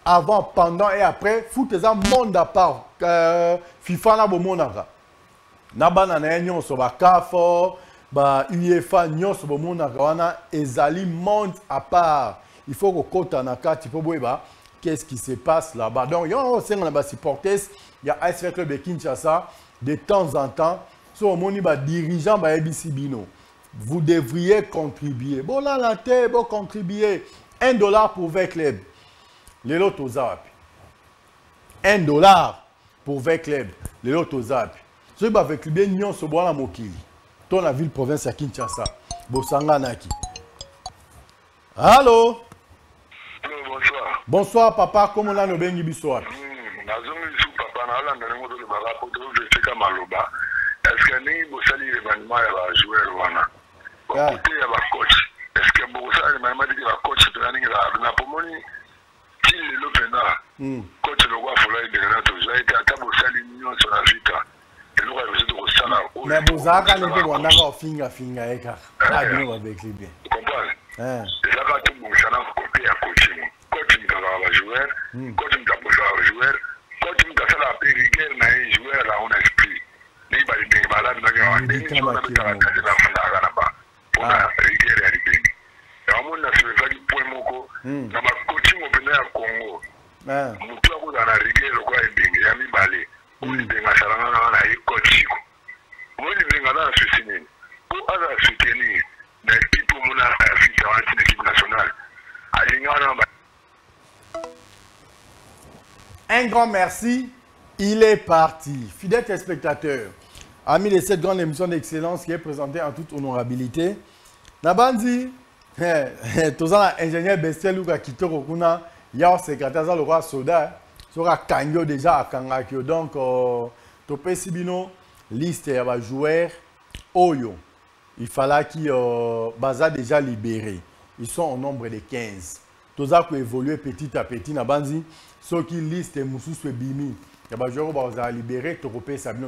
avant, pendant et après foot ça monde à part FIFA na bo monaka. Na banana nyonso ba CAF ba UEFA nyonso bo monaka wana ezali monde à part. Il faut que kota na kati po boyeba qu'est-ce qui se passe là-bas. Donc, il y a un supporters, il y a AS Club de Kinshasa, de temps en temps, sur mon dirigeant de ABC Bino. Vous devriez contribuer. Bon, là, la tête, vous contribuer. $1 pour 20 clubs. Les lots aux apps. $1 pour 20 clubs. Les lots aux apps. Ce qui va avec le bien, nous sommes à Mokili. Dans la ville province à Kinshasa. Bosanga Naki. Allô?
Bonsoir.
Bonsoir papa, comment on a le bengi bisoir?
Papa, est-ce que nous avons l'événement à jouer wana? Côté ya coach. Est-ce que vous savez l'événement de la coach de la ligne na pomoni qui le pena? Coach le roi faut la de Renato, j'ai été à table sali union sur la vita. Et le roi est de Rosala.
Mais vous avez quand même wanda ka finga eka. Ah bien avec les bien.
Tu comprends? Ça va tout bon ça na côté ya coaching. Coach mtaka joueur, coach mtaka joueur, coach mtaka rigueur na joueur là on esprit. Ni ba ni malade na gawa ni on a besoin de la fanda na ba. Ona rigueur ya ribeni. Ya mon na se vali point moko na ba coaching au Bénin à Congo. Mutu ako na rigueur kwa ebenge ya mibale. Oni benga salanga na coach ko. Oni benga na susini. Pour ala soutenir na équipe mona Afrique en équipe nationale.
Un grand merci, il est parti. Fidèles téléspectateurs, amis de cette grande émission d'excellence qui est présentée en toute honorabilité. Nabandi, tous les ingénieurs Bestel ou Kitoko Kuna, il y a un secrétaire le roi Soda, sera Kanyo déjà à Kangakyo. Donc, Topé Sibino, liste de joueurs, Oyo. Il fallait qu'ils soient déjà libérés. Ils sont au nombre de 15. Tous ça qui évoluer petit à petit. Nabandi, ceux qui listent les moussous bimi. Il y a des joueurs qui sont libérés,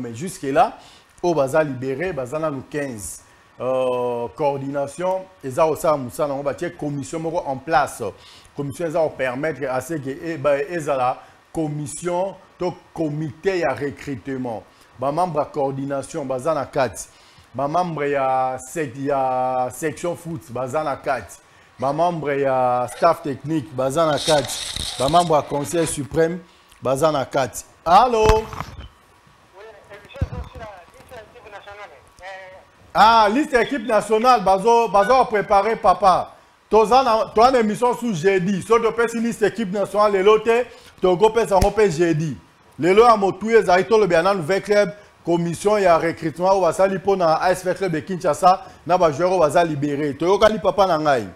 mais jusque-là, ils sont libérés, ils sont 15. Coordination, ils ont une commission en place. La commission va permettre à ce que la commission, le comité de recrutement, les membres de la coordination, ils sont 4. Les membres de la section foot, ils sont 4. Les membres de la staff technique, ils sont 4. Les membres du conseil suprême, ils sont 4. Allô? Ah, liste équipe nationale, bazo préparé papa. Tu as une émission sous jeudi. Si tu as une liste équipe nationale, les lots, tu as un jeudi. Les lots, tu as un nouvel club, commission et recrutement, ou vas pour na AS Club de Kinshasa, na ba joueur vas libérer. Tu as papa nangai.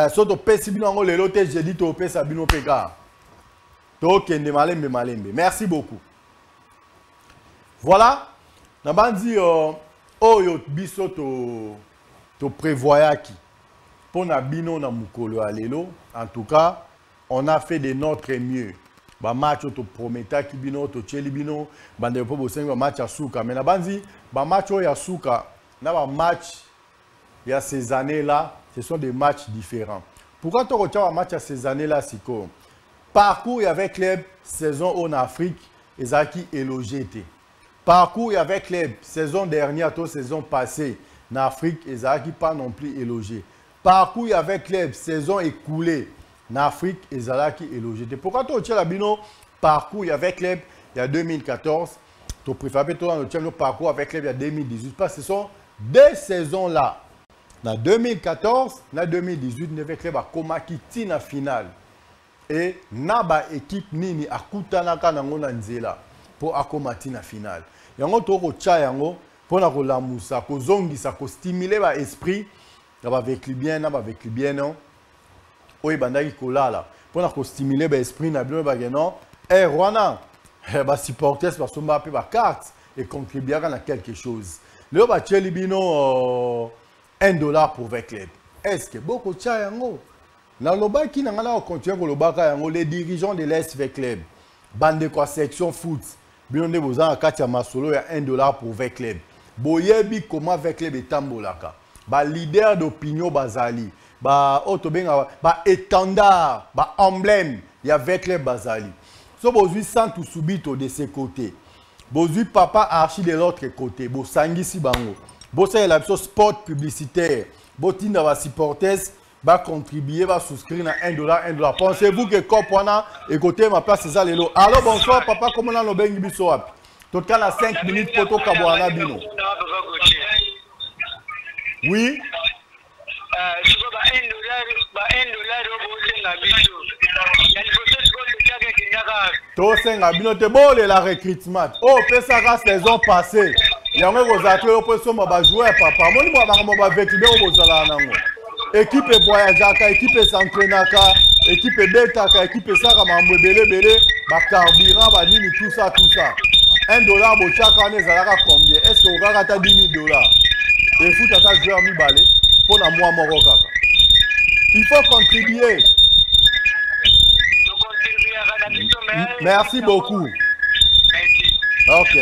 Si tu as les lots, jeudi, tu as Sabino Pega. Merci beaucoup. Voilà. Nabandi oyo biso to prévoyaki pour na bino na mukolo alelo. En tout cas, on a fait de notre mieux. Ba match to prometa ki bino to cheli bino bande po bosenga match asuka. Mais nabandi ba match ya suka na ba match il y a ces années-là, ce sont des matchs différents. Pourquoi tu retiens un match à ces années-là, Siko? Parcours avec club saison en Afrique, Ezaki élogété. Parcours avec les saison dernière, toute saison passée, en Afrique, Ezaki pas non plus élogé. Parcours avec les saison écoulée, en Afrique, Ezaki élogé. Pourquoi tu retiens la bino parcours avec les il y a 2014, tu préfères le parcours avec les il y a 2018, parce que ce sont deux saisons là. En 2014, en 2018, nous avons fait la finale. Et naba équipe nini akutanaka nango na nzela pour akomati na finale. Yango toko cha yango pour na kolamusa ko zongisa ko stimuler ba esprit na ba avec bien na ba avec bien non. Oyi bandaki kolala pour na ko stimuler ba esprit na bien ba non. Eh Rwanda ba supporters ba somba pe ba carte et contribuer à quelque chose. Le ba cheli bino $1 pour 20 clubs. Est-ce que beaucoup cha yango na lobaki na ngala continue ko lobaka yango les dirigeants de l'SV Club bande quoi section foot bino nde boza na kati ya masolo ya $1 pour Veclub. Boyebi comment Veclub etambolaka. Ba leader d'opinion bazali. Ba otobenga ba étendard, ba emblème ya Veclub bazali. So bozui sans tout subito de ce côté. Bozui papa archi de l'autre côté. Bo sangisi bango. Bo sa la spot publicitaire. Bo tinda ba supporters va contribuer, va souscrire à $1. Pensez-vous que Kopwana et côté ma place c'est ça les lots. Alors bonsoir papa, comment on a bengi biso api? Total à 5 minutes pour to kabwana bino. Oui. Tosenga bino te bole la recrutement. Oh, pesa grâce les ont passé. Yango kozatwe oposo ba joueur papa. Moni mo ba vekide obozala nango. Équipe voyageaka, équipe s'entraînaka, équipe betaka, équipe saka mambo belé, ba carburant, ba nini tout ça. $1 bochaka ne zalaka combien? Est-ce que okaka ta $10,000? Et foot ata joueur mi balé pour na moi moko kaka. Il faut contribuer. Merci beaucoup. OK.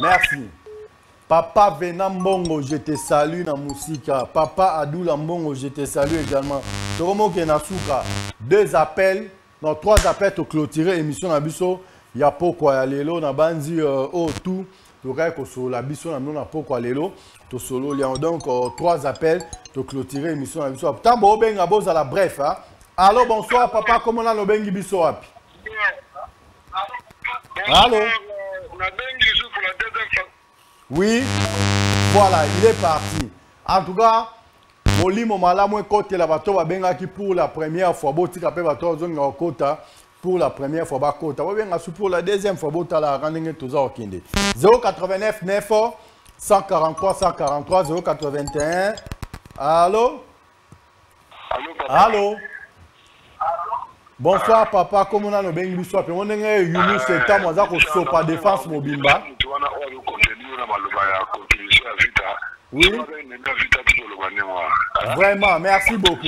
Merci. Papa Venam Mbongo, je te salue na Moussika. Papa Adoula Mbongo, je te salue également. Toromo Kenasuka, 2 appels, non 3 appels pour clôturer l'émission na biso. Ya poko ya lelo na banzi au tout. Tokai ko solo la biso na poko ya lelo. To solo lian donc 3 appels pour clôturer l'émission na biso. Tambo benga boza la bref hein. Allô bonsoir papa, comment on a no bengi biso api? Allô. Oui, voilà, il est parti. En tout cas, Molimo Malamu côté la bateau benga qui pour la première fois, botika pe bateau zonga kota pour la première fois ba kota. Benga pour la deuxième fois bota la randenge toza okinde. 089 9 143 143 081. Allô? Allô? Bonsoir papa, comment on a no bengi biso pe monenge Yunus Seta moza ko sopa défense mobimba. Oui. Vraiment, merci beaucoup.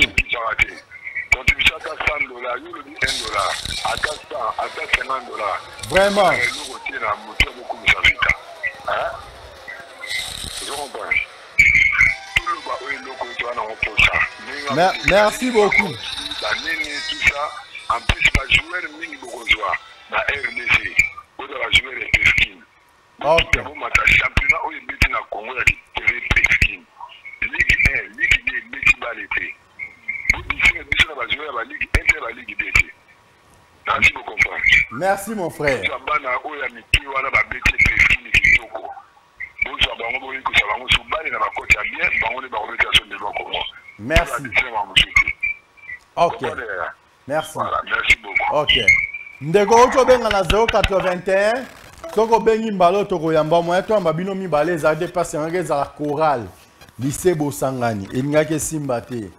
Vraiment. Merci beaucoup.
En plus, la joueur mini bourgeois, la RDC, ou de la joueur Peskin.
Ok.
Championnat où il met dans Congo, il y a Peskin. Ligue 1, Ligue 2, Ligue Balité. Vous dites que la joueur la Ligue 1 et la Ligue 2. Merci beaucoup.
Merci mon frère. Merci. Ok. Merci.
Voilà, merci beaucoup.
Ok. Ndeko ocho benga na 081. Soko bengi mbalo toko yamba moya to amba bino mibale za dépassé ngeza la chorale lycée Bosangani elingaki simba te.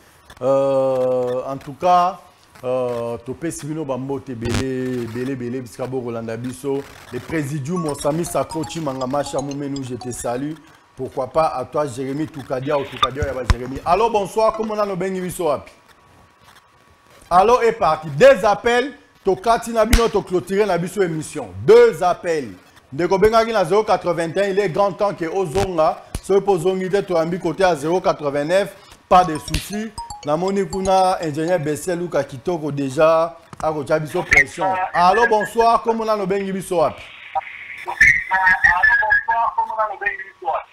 En tout cas to pesi bino bambote belé biska Rolanda biso le présidium Mosami Sakrochi Mangamacha Moumenu, je te salue. Pourquoi pas à toi Jérémy Toukadia ou Toukadia ya ba Jérémy. Allô bonsoir, comment on a no bengi biso api? Allô est parti. 2 appels. Tokati Nabino to clôturer la biso émission. 2 appels. Ndeko bengaki na 081, il est grand temps que Ozonga se posongite to ambi côté à 089, pas de soucis. Namoni kuna ingénieur Bessel Luka Kitoko déjà a ko biso pression. Allô bonsoir, comment on a no bengi biso api?
Allô bonsoir, comment on a no bengi biso api?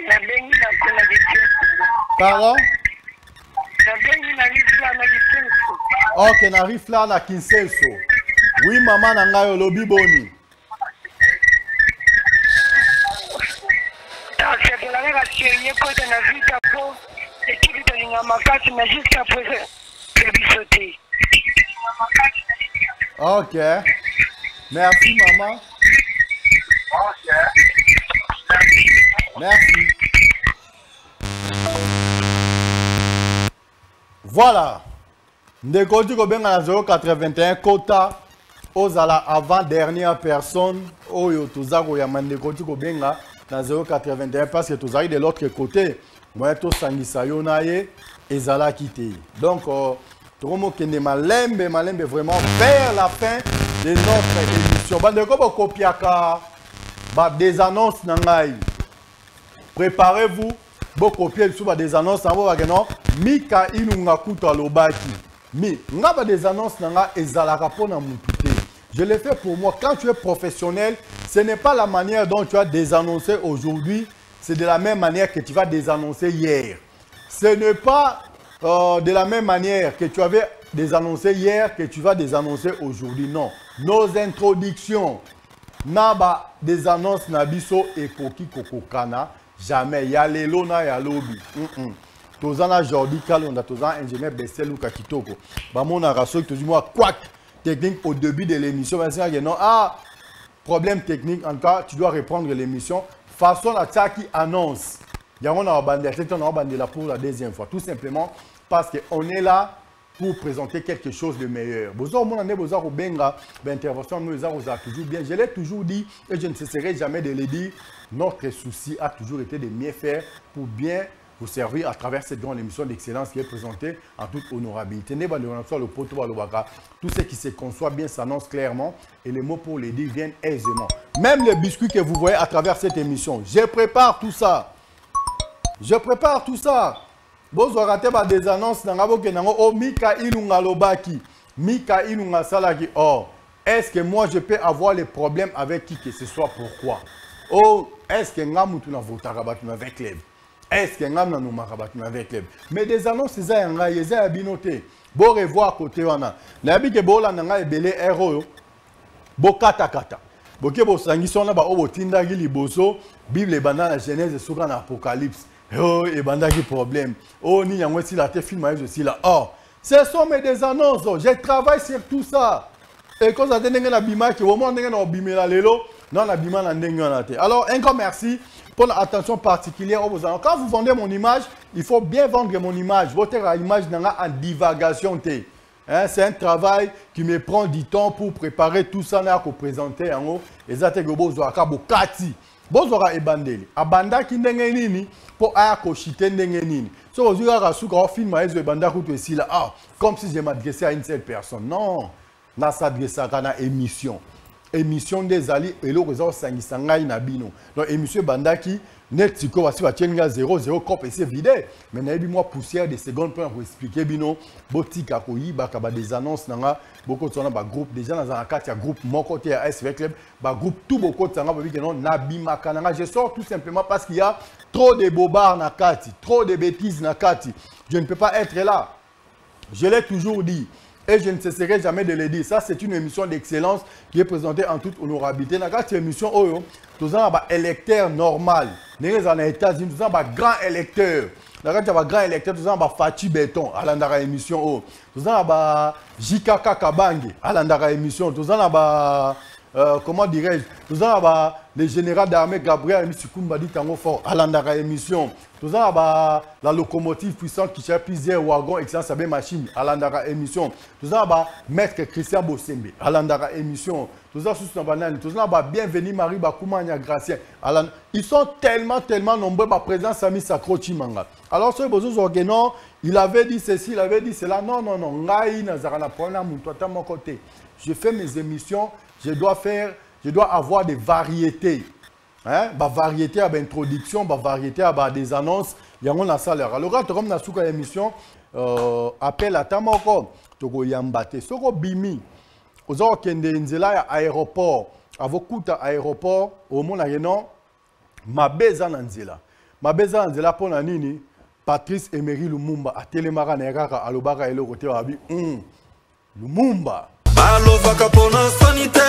La bengi na kuna biso.
Pardon?
Ok,
n'arrive là na Kinselso. Oui, maman nangayo lobi boni. Ok. Merci maman.
Ok.
Merci. Voilà. Ndeko tu ko benga na 081 quota ozala avant dernière personne oyo tozako ya mandeko tu ko benga na 081 parce que tozali de l'autre côté. Moi to sangisa yo na ye ezala kité. Donc Tokomo kende malembe vraiment vers la fin de notre émission. Bandeko ba kopiaka ba des annonces nangai. Préparez-vous, bo copier sur ba des annonces na bo ba non Mika inunga kuta lobaki. Mais nga ba des annonces nanga ezalaka pona mututé. Je l'ai fait pour moi. Quand tu es professionnel, ce n'est pas la manière dont tu as désannoncé aujourd'hui, c'est de la même manière que tu vas désannoncer hier. Ce n'est pas de la même manière que tu avais désannoncé hier que tu vas désannoncer aujourd'hui. Non. Nos introductions, naba des annonces nabiso et koki kokokana, jamais. Ya lelo na ya lobi. Tozana Jordi Kalonda, tozana ingénieur Besselou Kakitoko. Bamona raso tu dis moi quoi technique au début de l'émission. Ah, problème technique, en tout cas, tu dois reprendre l'émission. Façon à ça qui annonce. Il y a un bandé là pour la deuxième fois. Tout simplement parce qu'on est là pour présenter quelque chose de meilleur. Intervention nous a toujours bien. Je l'ai toujours dit et je ne cesserai jamais de le dire. Notre souci a toujours été de mieux faire pour bien vous servir à travers cette grande émission d'excellence qui est présentée en toute honorabilité. Tout ce qui se conçoit bien s'annonce clairement et les mots pour les dire viennent aisément. Même les biscuits que vous voyez à travers cette émission, je prépare tout ça. Je prépare tout ça. Vous aurez des annonces dans oh Mika Ilunga Lobaki, Mika Ilunga Salaki. Oh, est-ce que moi je peux avoir les problèmes avec qui que ce soit? Pourquoi? Oh, est-ce que Ngamutuna Votarabatu avec les? Est-ce que nous avons avec les? Mais des annonces, c'est un binoté. Bon revoir à côté. Nabi que bola nanga ebele héros. Bo kata kata. Boke bo sangiso na ba obo tinda gi liboso. Bible banda la Genèse sur un Apocalypse. Oh et banda qui problème. Oh ni yango si la te film aussi là. Oh, ce sont mes des annonces. Je travaille sur tout ça. Et quand ça dengue na bima ki au moins dengue na bimela lelo. Non la bima na dengue na te. Alors un grand merci pour l'attention particulière. Quand vous vendez mon image, il faut bien vendre mon image. Votre image n'a en divagation. C'est un travail qui me prend du temps pour préparer tout ça pour présenter en haut. Et ça c'est que vous avez kati. Vous avez ebandeli. Abanda ki ndenge nini pour akoshite ndenge nini. So vous avez rasuka film à ebanda kutu ici là. Ah, comme si je m'adressais à une seule personne. Non, na s'adresse à une émission. Émission des alliés et le réseau sangisangai nabino. Donc émission bandaki net siko wasi watienga 00 cop et c'est vidé. Mais nabi moi poussière des secondes pour expliquer bino botika koyi bakaba des annonces nanga beaucoup de ba groupe déjà dans un quatre groupe mon côté à SV Club ba groupe tout beaucoup de sanga babi non nabi makananga. Je sors tout simplement parce qu'il y a trop de bobards na kati, trop de bêtises na kati. Je ne peux pas être là. Je l'ai toujours dit. Et je ne cesserai jamais de le dire. Ça, c'est une émission d'excellence qui est présentée en toute honorabilité. Dans cette émission, nous avons un électeur normal. Nous avons aux États-Unis, nous avons un grand électeur. Dans un grand électeur, nous avons Fatih Béton à la émission. Nous avons JKK Kabange à la émission. Nous avons comment dirais-je, nous avons le général d'armée Gabriel Misukumba dit Tango Fort à la émission. Nous avons la locomotive puissante qui cherche plusieurs wagons, excellence à machine à la émission. Nous avons maître Christian Bossembe à la émission. Nous avons bienvenue Marie Bakoumania Gracien. Ils sont tellement nombreux par présence Sami Sakro Chimanga. Alors ce besoin organon, il avait dit ceci, il avait dit cela. Non. Ngai nazarana prendre mon toi mon côté. Je fais mes émissions. Je dois avoir des variétés. Hein? Variété à l'introduction, variété à des annonces. Il y a un salaire. Alors, quand on a une émission, appel à Tamoko, Togo Yambate, Soko Bimi, aux autres qui sont à l'aéroport, à vos coups à l'aéroport, au monde, ma beza Nanzela. Ma beza Nanzela pour la Nini, Patrice Emery Lumumba, à Télémara Neraka, à l'Obara et le côté Lumumba.
Balovaka pona sanité.